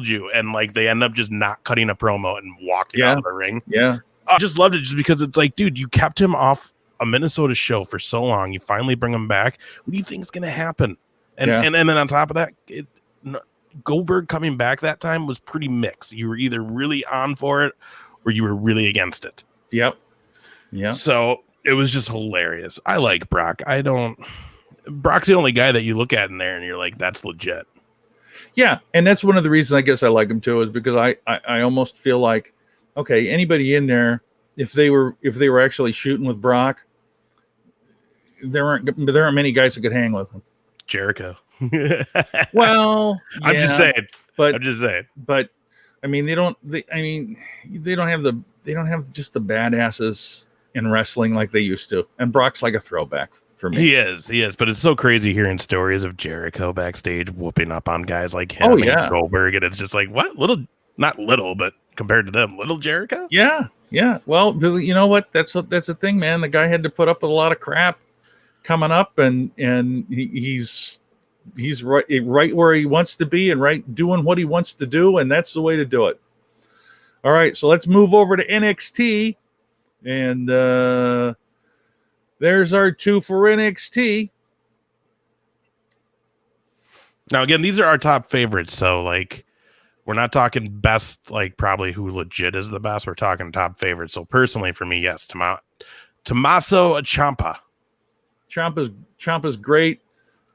Speaker 2: you. And, like, they end up just not cutting a promo and walking out of the ring.
Speaker 1: Yeah.
Speaker 2: I just loved it just because it's like, dude, you kept him off a Minnesota show for so long. You finally bring him back. What do you think is going to happen? And then on top of that, Goldberg coming back that time was pretty mixed. You were either really on for it or you were really against it.
Speaker 1: Yep. Yeah.
Speaker 2: So it was just hilarious. I like Brock. Brock's the only guy that you look at in there and you're like, that's legit.
Speaker 1: Yeah. And that's one of the reasons I guess I like him too, is because I almost feel like, okay, anybody in there, if they were actually shooting with Brock, there aren't many guys that could hang with him.
Speaker 2: Jericho.
Speaker 1: Well,
Speaker 2: I'm just saying. But I mean, they don't have just the badasses in wrestling like they used to. And Brock's like a throwback for me. He is. But it's so crazy hearing stories of Jericho backstage whooping up on guys like him and Goldberg, and it's just like, what? Not little, but compared to them, little Jericho?
Speaker 1: Yeah. Well, you know what? That's the thing, man. The guy had to put up with a lot of crap coming up, and he's right where he wants to be and doing what he wants to do, and that's the way to do it. All right, so let's move over to NXT, and there's our 2 for NXT.
Speaker 2: Now, again, these are our top favorites, so like we're not talking best, like probably who legit is the best. We're talking top favorites. So personally, for me, yes, Tommaso Ciampa. Ciampa's great.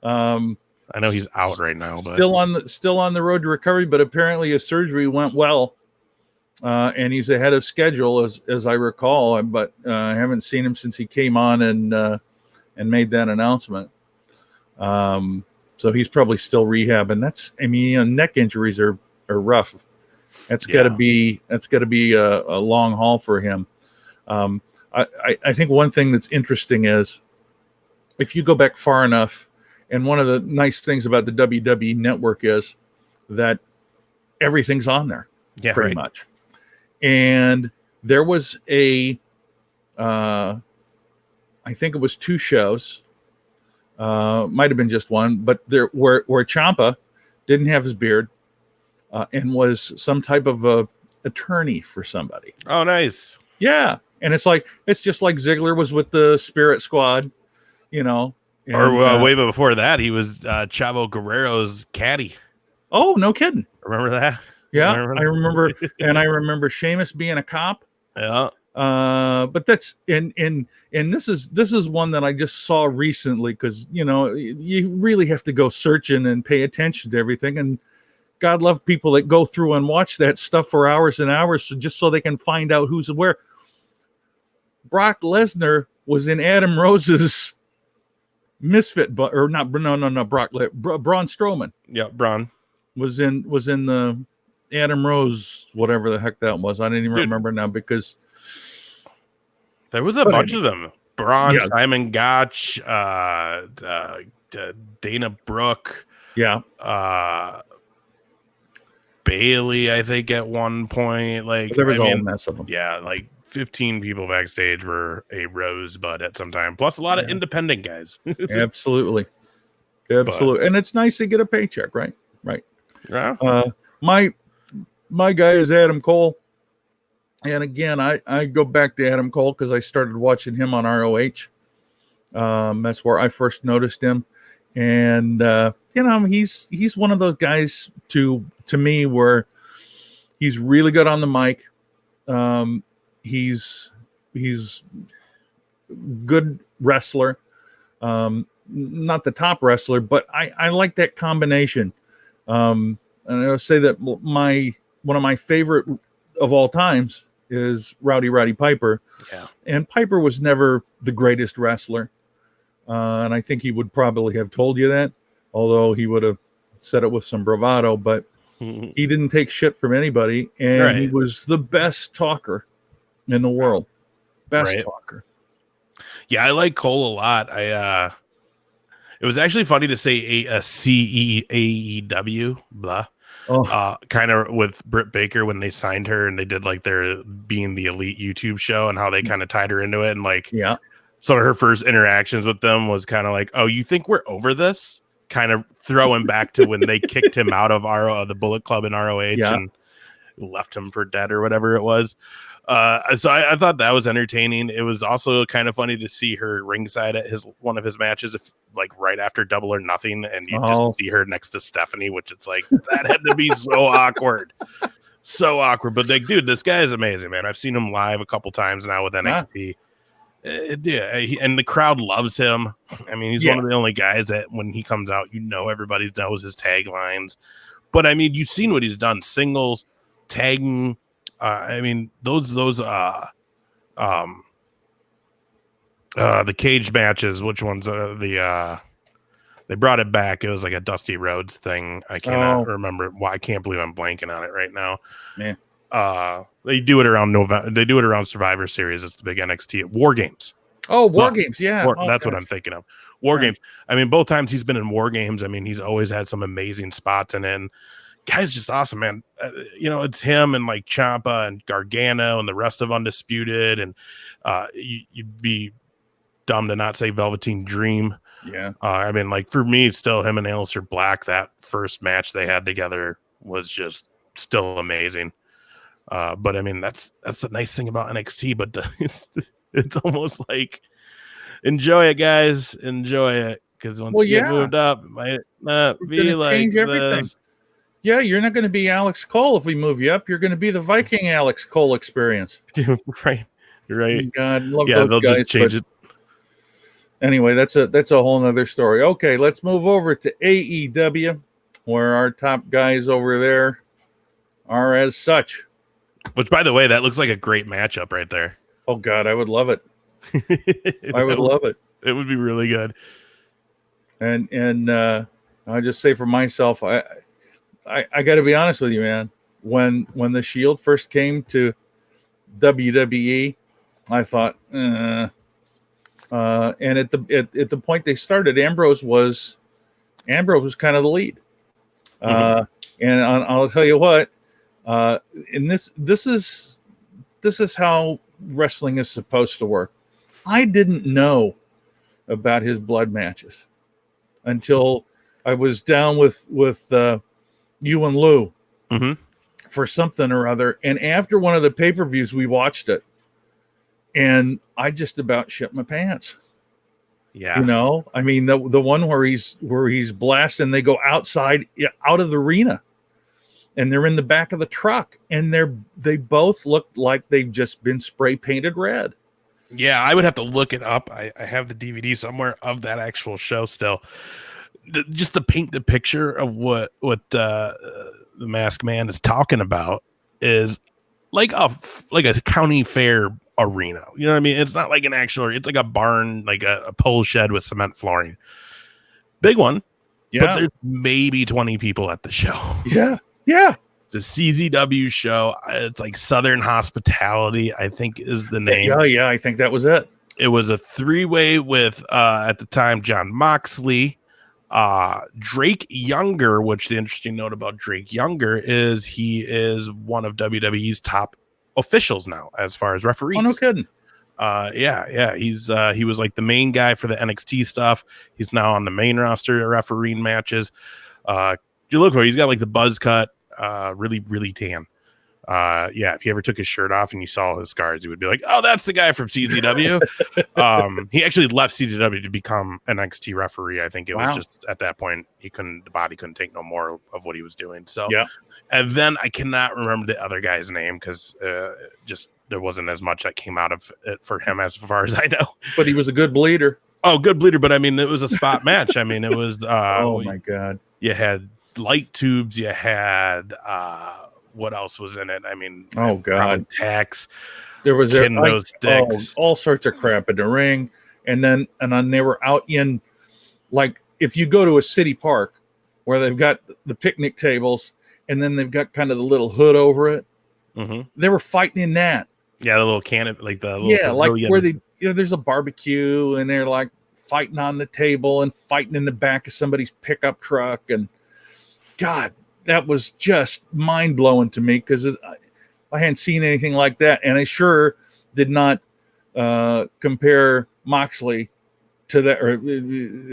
Speaker 1: I
Speaker 2: know he's out right now, but
Speaker 1: still on the road to recovery, but apparently his surgery went well, and he's ahead of schedule as I recall. But I haven't seen him since he came on and made that announcement. So he's probably still rehabbing. Neck injuries are rough. That's got to be a long haul for him. I think one thing that's interesting is if you go back far enough. And one of the nice things about the WWE network is that everything's on there, pretty much. And there was I think it was 2 shows, might have been just one, but there where Ciampa didn't have his beard and was some type of a attorney for somebody.
Speaker 2: Oh, nice.
Speaker 1: Yeah, and it's just like Ziggler was with the Spirit Squad, And,
Speaker 2: way before that, he was Chavo Guerrero's caddy.
Speaker 1: Oh, no kidding!
Speaker 2: Remember that?
Speaker 1: Yeah, I remember, and I remember Sheamus being a cop.
Speaker 2: Yeah.
Speaker 1: But that's and this is one that I just saw recently because you really have to go searching and pay attention to everything. And God love people that go through and watch that stuff for hours and hours, just so they can find out who's where. Brock Lesnar was in Adam Rose's Misfit, Braun Strowman.
Speaker 2: Yeah, Braun
Speaker 1: was in the Adam Rose, whatever the heck that was. I didn't even remember now because
Speaker 2: there was a bunch of them. Braun, Simon Gotch, Dana Brooke, Bailey. I think at one point, like
Speaker 1: there was a mess of them.
Speaker 2: Yeah, like 15 people backstage were a rosebud at some time, plus a lot of independent guys.
Speaker 1: Absolutely. And it's nice to get a paycheck, right?
Speaker 2: Yeah.
Speaker 1: My guy is Adam Cole, and again, I go back to Adam Cole because I started watching him on ROH. That's where I first noticed him, and he's one of those guys to me where he's really good on the mic. He's good wrestler, not the top wrestler, but I like that combination. And I'll say that one of my favorite of all times is Roddy Piper.
Speaker 2: Yeah.
Speaker 1: And Piper was never the greatest wrestler. And I think he would probably have told you that, although he would have said it with some bravado, but he didn't take shit from anybody. And he was the best talker in the world. Best talker.
Speaker 2: Yeah, I like Cole a lot. It was actually funny to say a CEAEW, blah. Kind of with Britt Baker when they signed her and they did like their Being the Elite YouTube show and how they kind of tied her into it. And like, some of her first interactions with them was kind of like, oh, you think we're over this? Kind of throwing back to when they kicked him out of the Bullet Club in ROH and left him for dead or whatever it was. So I thought that was entertaining. It was also kind of funny to see her ringside at one of his matches, like right after Double or Nothing, and you just see her next to Stephanie, which it's like that had to be so awkward, so awkward. But like, dude, this guy is amazing, man. I've seen him live a couple times now with NXT. And the crowd loves him. I mean, he's one of the only guys that when he comes out, everybody knows his taglines. But I mean, you've seen what he's done: singles, tagging. I mean, those the cage matches. Which ones? They brought it back. It was like a Dusty Rhodes thing. I cannot remember. Well, I can't believe I'm blanking on it right now.
Speaker 1: Yeah.
Speaker 2: They do it around November. They do it around Survivor Series. It's the big NXT War Games.
Speaker 1: Oh, War Games, yeah.
Speaker 2: That's what I'm thinking of. War Games. I mean, both times he's been in War Games. I mean, he's always had some amazing spots, and then guy's just awesome, man. It's him and like Ciampa and Gargano and the rest of Undisputed, and you'd be dumb to not say Velveteen Dream.
Speaker 1: Yeah.
Speaker 2: I mean, like for me, it's still him and Aleister Black. That first match they had together was just still amazing. But I mean, that's the nice thing about NXT, but it's almost like enjoy it, guys. Enjoy it. Because once you get moved up, it might not be like this.
Speaker 1: Yeah, you're not going to be Alex Cole if we move you up. You're going to be the Viking Alex Cole experience.
Speaker 2: Right.
Speaker 1: God, love
Speaker 2: they'll
Speaker 1: those guys,
Speaker 2: just change it.
Speaker 1: Anyway, that's a whole nother story. Okay, let's move over to AEW, where our top guys over there are as such.
Speaker 2: Which, by the way, that looks like a great matchup right there.
Speaker 1: Oh, God, I would love it. I would love it.
Speaker 2: It would be really good.
Speaker 1: And I just say for myself, I got to be honest with you, man. When the Shield first came to WWE, I thought, and at the point they started, Ambrose was kind of the lead. And I'll tell you what. And this is how wrestling is supposed to work. I didn't know about his blood matches until I was down with you and Lou for something or other, and after one of the pay-per-views we watched it, and I just about shit my pants.
Speaker 2: Yeah,
Speaker 1: I mean the one where he's blasting, they go outside out of the arena. And they're in the back of the truck, and they both look like they've just been spray painted red.
Speaker 2: Yeah, I would have to look it up. I have the DVD somewhere of that actual show still. Just to paint the picture of what the Masked Man is talking about is like a county fair arena. You know what I mean? It's not like an actual. It's like a barn, like a pole shed with cement flooring. Big one. Yeah. But there's maybe 20 people at the show.
Speaker 1: Yeah.
Speaker 2: It's a CZW show. It's like Southern Hospitality, I think is the name.
Speaker 1: Yeah, I think that was it.
Speaker 2: It was a 3-way with, at the time, Jon Moxley, Drake Younger, which the interesting note about Drake Younger is he is one of WWE's top officials now as far as referees.
Speaker 1: Oh, no kidding.
Speaker 2: Yeah. He was like the main guy for the NXT stuff. He's now on the main roster refereeing matches. You look for it, he's got like the buzz cut, really, really tan. If you ever took his shirt off and you saw his scars, you would be like, oh, that's the guy from CZW. He actually left CZW to become an NXT referee. I think it was just at that point the body couldn't take no more of what he was doing. So and then I cannot remember the other guy's name because just there wasn't as much that came out of it for him as far as I know.
Speaker 1: But he was a good bleeder.
Speaker 2: Oh, good bleeder. But I mean, it was a spot match. I mean, it was
Speaker 1: oh my God.
Speaker 2: You had light tubes, you had what else was in it? I mean,
Speaker 1: Oh God,
Speaker 2: tax.
Speaker 1: there was
Speaker 2: kendo sticks,
Speaker 1: all sorts of crap in the ring, and then they were out in, like, if you go to a city park where they've got the picnic tables and then they've got kind of the little hood over it, they were fighting in that.
Speaker 2: Yeah, the little canopy, like the little pavilion.
Speaker 1: Like where they, there's a barbecue and they're like fighting on the table and fighting in the back of somebody's pickup truck. And God, that was just mind blowing to me, because I hadn't seen anything like that, and I sure did not compare Moxley to that, or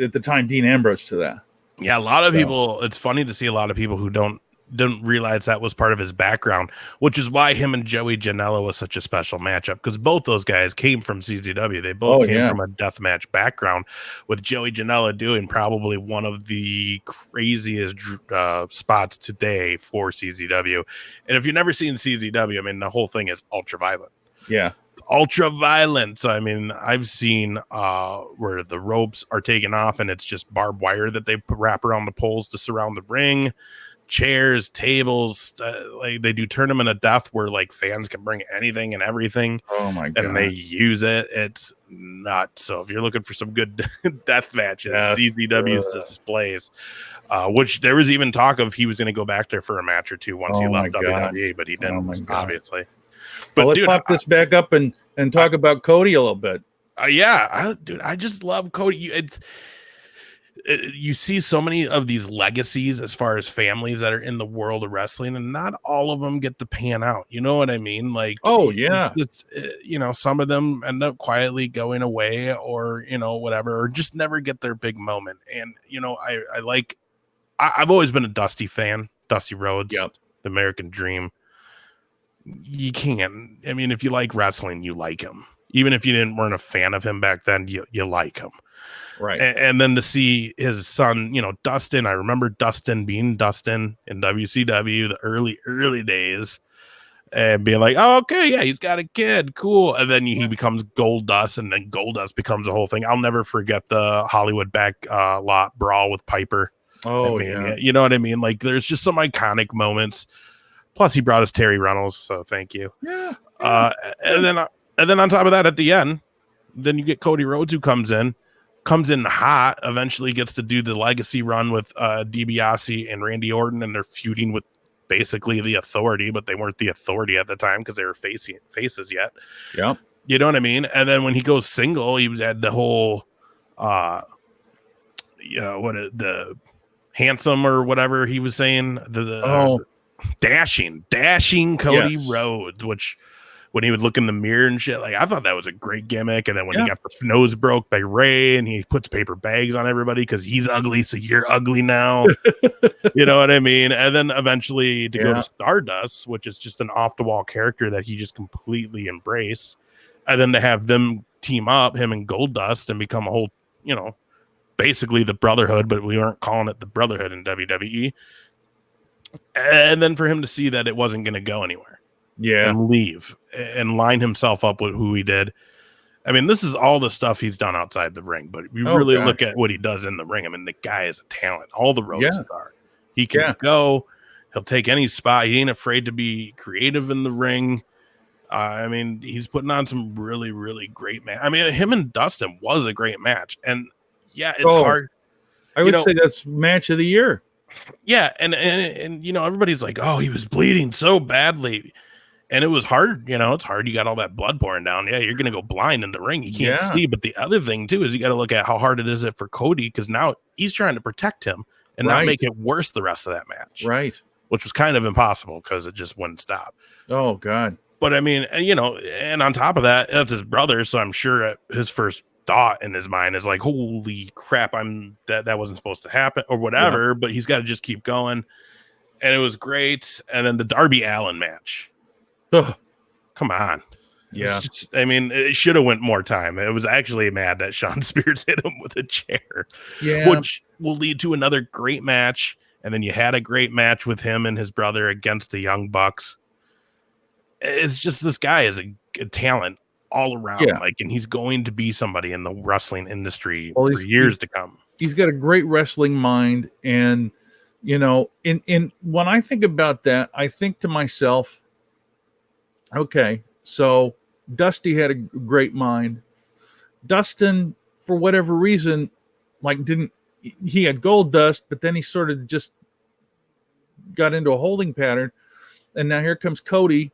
Speaker 1: at the time Dean Ambrose to that.
Speaker 2: Yeah, a lot of people. It's funny to see a lot of people who didn't realize that was part of his background, which is why him and Joey Janela was such a special matchup, because both those guys came from CZW. They both came from a deathmatch background, with Joey Janela doing probably one of the craziest spots today for CZW. And if you've never seen CZW, I mean, the whole thing is ultra violent.
Speaker 1: Yeah.
Speaker 2: Ultra violent. So, I mean, I've seen where the ropes are taken off and it's just barbed wire that they wrap around the poles to surround the ring. Chairs, tables, like they do Tournament of Death, where like fans can bring anything and everything.
Speaker 1: Oh my God.
Speaker 2: And they use it. It's nuts. So if you're looking for some good death matches, CZW's displays, which there was even talk of he was going to go back there for a match or two once he left WWE, but he didn't, obviously. But
Speaker 1: let's pop this back up and talk about Cody a little bit.
Speaker 2: I just love Cody. You see so many of these legacies as far as families that are in the world of wrestling, and not all of them get to pan out. You know what I mean? Like, it's some of them end up quietly going away, or whatever, or just never get their big moment. And I've always been a Dusty fan. Dusty Rhodes, the American Dream. You can't. I mean, if you like wrestling, you like him. Even if you weren't a fan of him back then, you like him.
Speaker 1: Right.
Speaker 2: And then to see his son, Dustin, I remember Dustin being Dustin in WCW, the early days, and being like, oh, okay, yeah, he's got a kid. Cool. And then he becomes Goldust, and then Goldust becomes a whole thing. I'll never forget the Hollywood back lot brawl with Piper.
Speaker 1: Oh,
Speaker 2: you know what I mean? Like, there's just some iconic moments. Plus, he brought us Terry Reynolds, so thank you.
Speaker 1: Yeah.
Speaker 2: And then on top of that, at the end, then you get Cody Rhodes, who comes in hot, eventually gets to do the legacy run with DiBiase and Randy Orton, and they're feuding with basically the Authority, but they weren't the Authority at the time because they were faces yet.
Speaker 1: Yeah.
Speaker 2: You know what I mean? And then when he goes single, he had the whole the handsome or whatever he was saying, dashing Cody Rhodes, which when he would look in the mirror and shit, like, I thought that was a great gimmick. And then when he got the nose broke by Ray, and he puts paper bags on everybody because he's ugly, so you're ugly now. You know what I mean? And then eventually to go to Stardust, which is just an off the wall character that he just completely embraced, and then to have them team up, him and Goldust, and become a whole, basically the Brotherhood, but we weren't calling it the Brotherhood in WWE. And then for him to see that it wasn't going to go anywhere, and leave and line himself up with who he did. I mean, this is all the stuff he's done outside the ring, but we really look at what he does in the ring. I mean, the guy is a talent. All the roads are. He can go. He'll take any spot. He ain't afraid to be creative in the ring. I mean, he's putting on some really, really great match. I mean, him and Dustin was a great match, and it's hard.
Speaker 1: I would say that's match of the year.
Speaker 2: Yeah, and everybody's like, oh, he was bleeding so badly. And it was hard, it's hard. You got all that blood pouring down. Yeah, you're going to go blind in the ring. You can't see. But the other thing, too, is you got to look at how hard it is for Cody, because now he's trying to protect him and not make it worse the rest of that match.
Speaker 1: Right.
Speaker 2: Which was kind of impossible because it just wouldn't stop.
Speaker 1: Oh, God.
Speaker 2: But, I mean, and on top of that, that's his brother. So I'm sure his first thought in his mind is like, holy crap, that wasn't supposed to happen or whatever. But he's got to just keep going. And it was great. And then the Darby Allin match.
Speaker 1: Ugh.
Speaker 2: Come on.
Speaker 1: Yeah.
Speaker 2: It should have went more time. It was actually mad that Sean Spears hit him with a chair.
Speaker 1: Yeah.
Speaker 2: Which will lead to another great match. And then you had a great match with him and his brother against the Young Bucks. It's just, this guy is a talent all around. And he's going to be somebody in the wrestling industry for years to come.
Speaker 1: He's got a great wrestling mind, and in when I think about that, I think to myself, okay, so Dusty had a great mind. Dustin, for whatever reason, like he had gold dust, but then he sort of just got into a holding pattern. And now here comes Cody,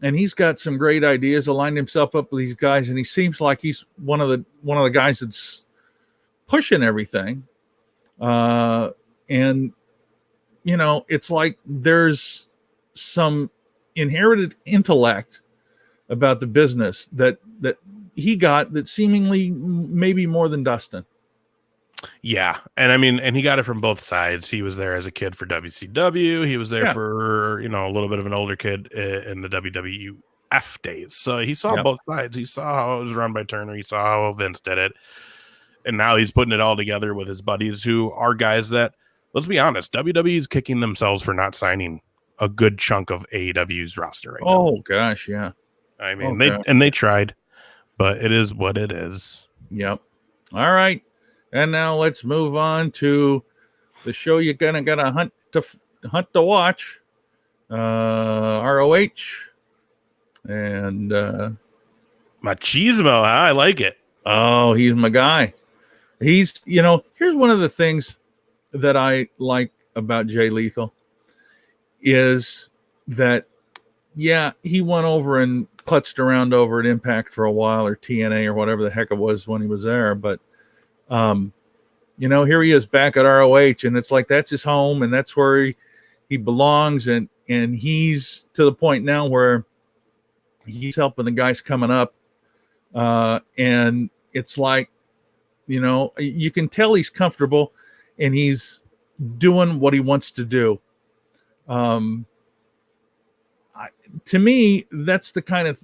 Speaker 1: and he's got some great ideas, aligned himself up with these guys, and he seems like he's one of the guys that's pushing everything. And it's like there's some inherited intellect about the business that he got that seemingly maybe more than Dustin.
Speaker 2: Yeah. And I mean, and he got it from both sides. He was there as a kid for WCW. He was there for, a little bit of an older kid in the WWF days. So he saw both sides. He saw how it was run by Turner. He saw how Vince did it. And now he's putting it all together with his buddies who are guys that, let's be honest, WWE is kicking themselves for not signing a good chunk of AEW's roster right now.
Speaker 1: Oh, gosh, yeah.
Speaker 2: I mean, they tried, but it is what it is.
Speaker 1: Yep. All right. And now let's move on to the show you're gonna hunt to watch. ROH and
Speaker 2: Machismo, huh? I like it.
Speaker 1: Oh, he's my guy. He's here's one of the things that I like about Jay Lethal is that he went over and putzed around over at Impact for a while, or TNA, or whatever the heck it was when he was there, but here he is back at ROH, and it's like that's his home, and that's where he belongs, and he's to the point now where he's helping the guys coming up, and it's like you can tell he's comfortable, and he's doing what he wants to do. To me, that's the kind of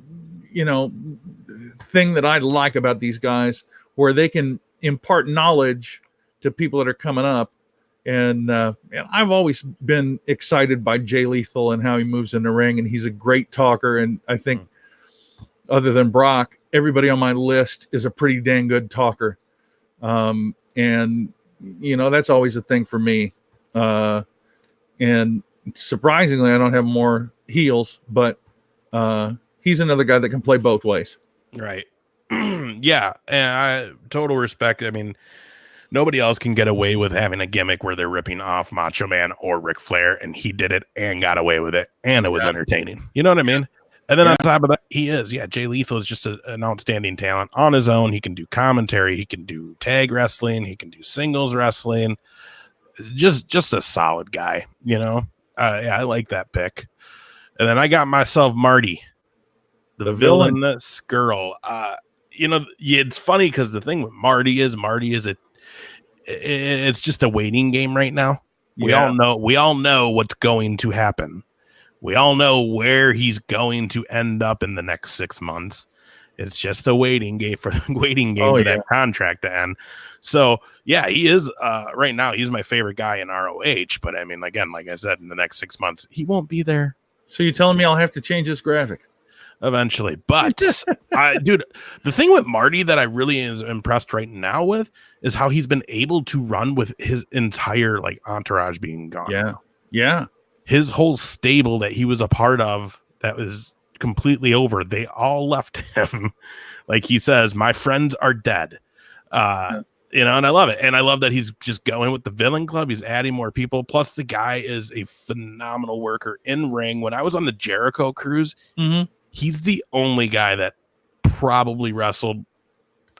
Speaker 1: thing that I like about these guys, where they can impart knowledge to people that are coming up. And I've always been excited by Jay Lethal and how he moves in the ring, and he's a great talker. And I think other than Brock, everybody on my list is a pretty dang good talker. And that's always a thing for me. And surprisingly, I don't have more heels, but he's another guy that can play both ways.
Speaker 2: Right. Yeah. And total respect. I mean, nobody else can get away with having a gimmick where they're ripping off Macho Man or Ric Flair, and he did it and got away with it, and it was entertaining. You know what I mean? And then on top of that, Jay Lethal is just an outstanding talent on his own. He can do commentary, he can do tag wrestling, he can do singles wrestling. Just a solid guy, I like that pick. And then I got myself Marty, the villainous girl. It's funny because the thing with Marty is it's just a waiting game right now. We all know what's going to happen. We all know where he's going to end up in the next 6 months. It's just a waiting game for that contract to end. So he is right now. He's my favorite guy in ROH. But I mean, again, like I said, in the next 6 months, he won't be there.
Speaker 1: So you're telling me I'll have to change this graphic
Speaker 2: eventually? But dude, the thing with Marty that I really is impressed right now with is how he's been able to run with his entire entourage being gone.
Speaker 1: Yeah.
Speaker 2: His whole stable that he was a part of that was completely over. They all left him. Like he says, my friends are dead. And I love it. And I love that he's just going with the Villain Club. He's adding more people. Plus, the guy is a phenomenal worker in ring. When I was on the Jericho cruise, he's the only guy that probably wrestled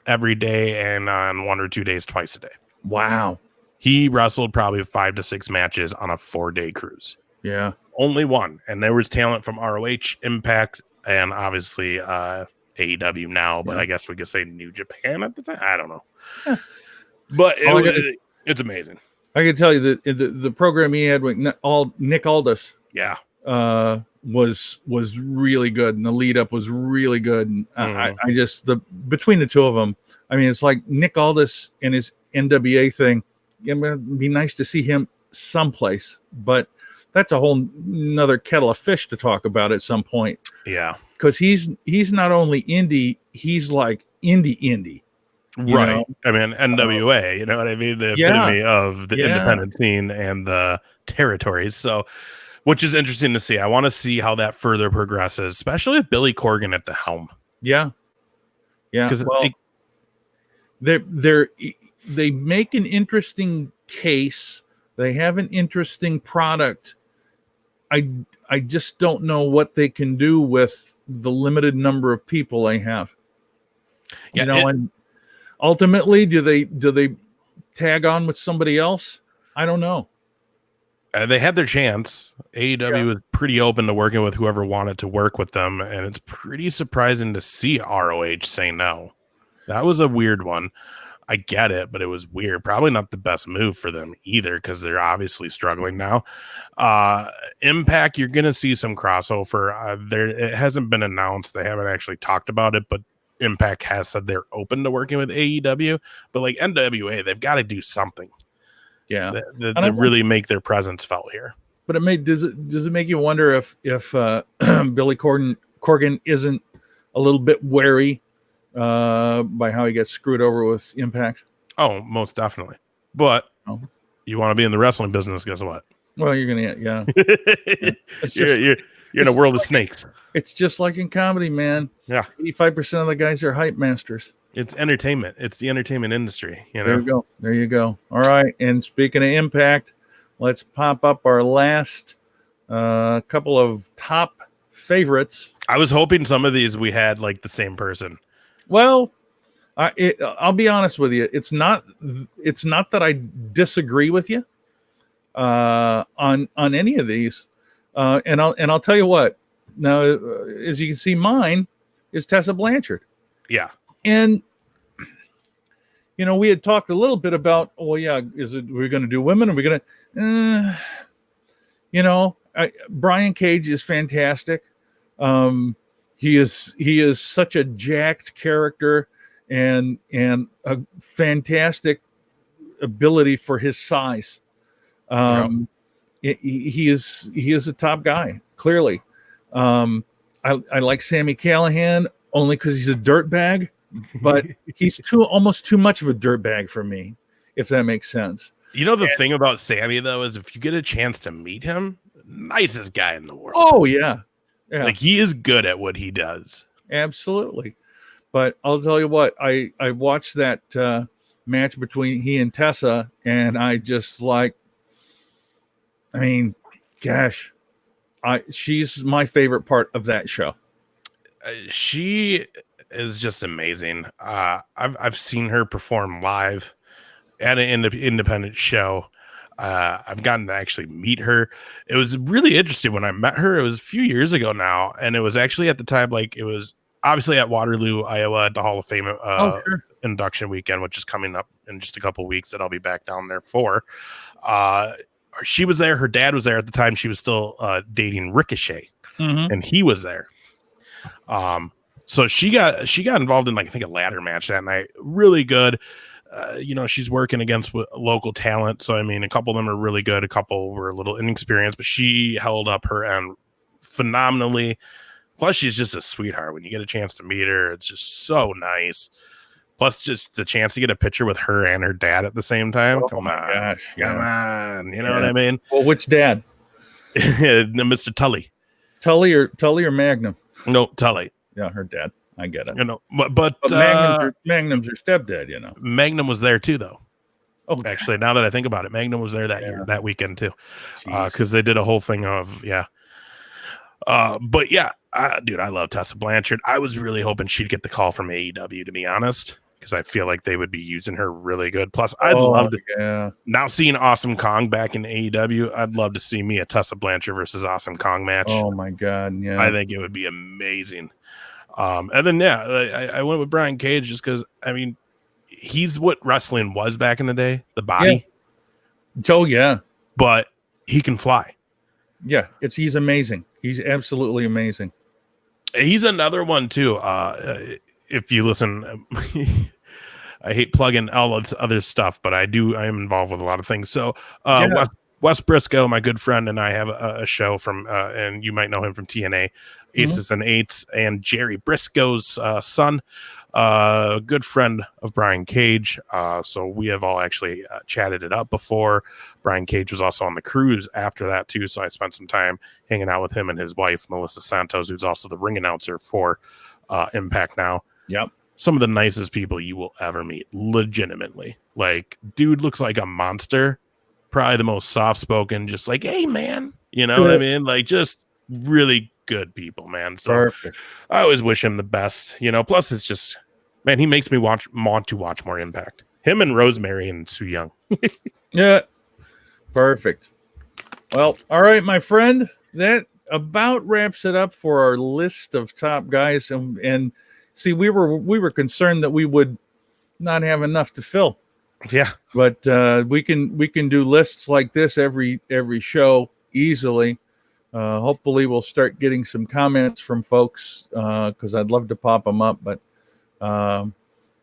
Speaker 2: every day and on 1 or 2 days, twice a day.
Speaker 1: Wow.
Speaker 2: He wrestled probably 5 to 6 matches on a 4-day cruise.
Speaker 1: Yeah.
Speaker 2: Only one. And there was talent from ROH, Impact, and obviously AEW now, but I guess we could say New Japan at the time. I don't know. Yeah. But it's amazing.
Speaker 1: I can tell you that the program he had with Nick Aldis was really good, and the lead up was really good. And I just between the two of them, I mean, it's like Nick Aldis and his NWA thing. It'd be nice to see him someplace, but that's a whole nother kettle of fish to talk about at some point.
Speaker 2: Yeah.
Speaker 1: Because he's not only indie, he's like indie.
Speaker 2: Right. I mean, NWA, you know what I mean? The epitome of the independent scene and the territories. So, which is interesting to see. I want to see how that further progresses, especially with Billy Corgan at the helm.
Speaker 1: Yeah.
Speaker 2: Because
Speaker 1: they make an interesting case. They have an interesting product. I just don't know what they can do with the limited number of people they have.
Speaker 2: Yeah,
Speaker 1: and ultimately, do they tag on with somebody else? I don't know.
Speaker 2: They had their chance. AEW was pretty open to working with whoever wanted to work with them, and it's pretty surprising to see ROH say no. That was a weird one. I get it, but it was weird. Probably not the best move for them either, because they're obviously struggling now. Impact, you're going to see some crossover. It hasn't been announced. They haven't actually talked about it, but Impact has said they're open to working with AEW. But like NWA, they've got to do something.
Speaker 1: Yeah,
Speaker 2: to really make their presence felt here.
Speaker 1: But does it make you wonder if Billy Corgan isn't a little bit wary by how he gets screwed over with Impact?
Speaker 2: Oh, most definitely. But you want to be in the wrestling business? Guess what?
Speaker 1: Well, you're gonna
Speaker 2: you're in a world of snakes.
Speaker 1: It's just like in comedy, man.
Speaker 2: Yeah,
Speaker 1: 85% of the guys are hype masters.
Speaker 2: It's entertainment. It's the entertainment industry. You know.
Speaker 1: There you go. All right. And speaking of Impact, let's pop up our last couple of top favorites.
Speaker 2: I was hoping some of these we had like the same person.
Speaker 1: Well, I'll be honest with you. It's not that I disagree with you on any of these. And I'll tell you what. Now, as you can see, mine is Tessa Blanchard.
Speaker 2: Yeah.
Speaker 1: And, we had talked a little bit about, we're going to do women? Are we going to, Brian Cage is fantastic. He is such a jacked character and a fantastic ability for his size. He is a top guy, clearly. I like Sami Callihan only because he's a dirtbag. But he's almost too much of a dirtbag for me, if that makes sense.
Speaker 2: The thing about Sammy, though, is if you get a chance to meet him, nicest guy in the world.
Speaker 1: Oh, yeah.
Speaker 2: Like, he is good at what he does.
Speaker 1: Absolutely. But I'll tell you what, I watched that match between he and Tessa, and I just she's my favorite part of that show.
Speaker 2: She is just amazing. I've seen her perform live at an independent show. I've gotten to actually meet her. It was really interesting when I met her. It was a few years ago now, and it was actually at the time it was obviously at Waterloo, Iowa, at the Hall of Fame induction weekend, which is coming up in just a couple of weeks that I'll be back down there for. She was there. Her dad was there at the time. She was still dating Ricochet, and he was there. So she got involved in I think a ladder match that night. Really good. She's working against local talent. So, a couple of them are really good. A couple were a little inexperienced, but she held up her end phenomenally. Plus, she's just a sweetheart. When you get a chance to meet her, it's just so nice. Plus, just the chance to get a picture with her and her dad at the same time.
Speaker 1: Oh,
Speaker 2: come on.
Speaker 1: Gosh,
Speaker 2: come on. You know what I mean?
Speaker 1: Well, which dad?
Speaker 2: Mr. Tully.
Speaker 1: Tully or Magnum?
Speaker 2: No, Tully.
Speaker 1: Yeah, her dad. I get it.
Speaker 2: But
Speaker 1: Magnum's her stepdad,
Speaker 2: Magnum was there too, though. Oh, actually, now that I think about it, Magnum was there that weekend too, because they did a whole thing of but dude, I love Tessa Blanchard. I was really hoping she'd get the call from AEW, to be honest, because I feel like they would be using her really good. Plus, I'd love to now seeing Awesome Kong back in AEW. I'd love to see me a Tessa Blanchard versus Awesome Kong match.
Speaker 1: Oh my god, yeah!
Speaker 2: I think it would be amazing. And then I went with Brian Cage just because he's what wrestling was back in the day, the body.
Speaker 1: Yeah. Oh yeah,
Speaker 2: but he can fly.
Speaker 1: Yeah, he's amazing. He's absolutely amazing.
Speaker 2: He's another one too. If you listen, I hate plugging all of other stuff, but I am involved with a lot of things. So Wes Briscoe, my good friend, and I have a show from, and you might know him from TNA, Aces and Eights, and Jerry Briscoe's son a good friend of Brian Cage. So we have all actually chatted it up before. Brian Cage was also on the cruise after that too. So I spent some time hanging out with him and his wife, Melissa Santos, who's also the ring announcer for Impact now.
Speaker 1: Yep.
Speaker 2: Some of the nicest people you will ever meet, legitimately. Like, dude looks like a monster. Probably the most soft-spoken, just like, hey, man. You know what I mean? Like, just really good people, man. So
Speaker 1: Perfect.
Speaker 2: I always wish him the best. You know, plus it's just, man, he makes me want to watch more Impact. Him and Rosemary and Su Young.
Speaker 1: Yeah. Perfect. Well, all right, my friend. That about wraps it up for our list of top guys. And see, we were concerned that we would not have enough to fill.
Speaker 2: Yeah.
Speaker 1: But we can do lists like this every show easily. Hopefully we'll start getting some comments from folks because I'd love to pop them up, but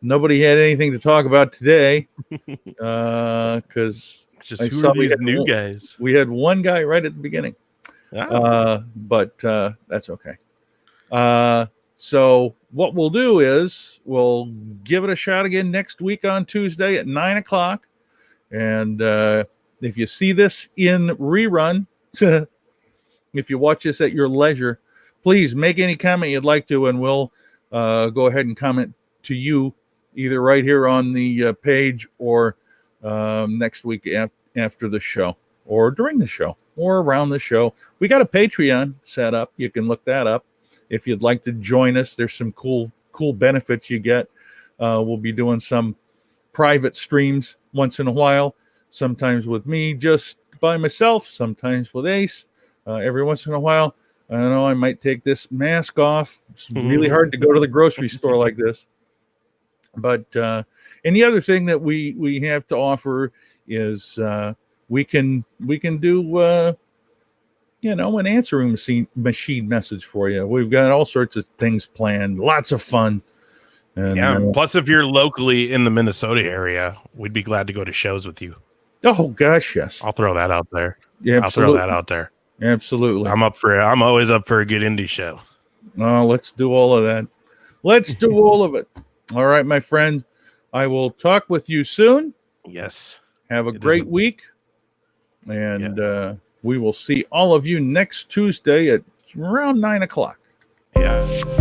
Speaker 1: nobody had anything to talk about today because
Speaker 2: it's just who are these new guys?
Speaker 1: We had one guy right at the beginning, but that's okay. So what we'll do is we'll give it a shot again next week on Tuesday at 9:00. And if you see this in rerun, if you watch this at your leisure, please make any comment you'd like to, and we'll go ahead and comment to you either right here on the page or next week after the show or during the show or around the show. We got a Patreon set up. You can look that up. If you'd like to join us, there's some cool benefits you get. We'll be doing some private streams once in a while, sometimes with me just by myself, sometimes with Ace. Every once in a while, I know I might take this mask off. It's really hard to go to the grocery store like this. But and the other thing that we have to offer is we can do an answering machine message for you. We've got all sorts of things planned, lots of fun. And,
Speaker 2: plus if you're locally in the Minnesota area, we'd be glad to go to shows with you.
Speaker 1: Oh gosh, yes.
Speaker 2: I'll throw that out there.
Speaker 1: Yeah,
Speaker 2: I'll throw that out there.
Speaker 1: Absolutely.
Speaker 2: I'm always up for a good indie show.
Speaker 1: Oh, let's do all of that. Let's do all of it. All right, my friend. I will talk with you soon.
Speaker 2: Yes.
Speaker 1: Have a great week. And we will see all of you next Tuesday at around 9:00.
Speaker 2: Yeah.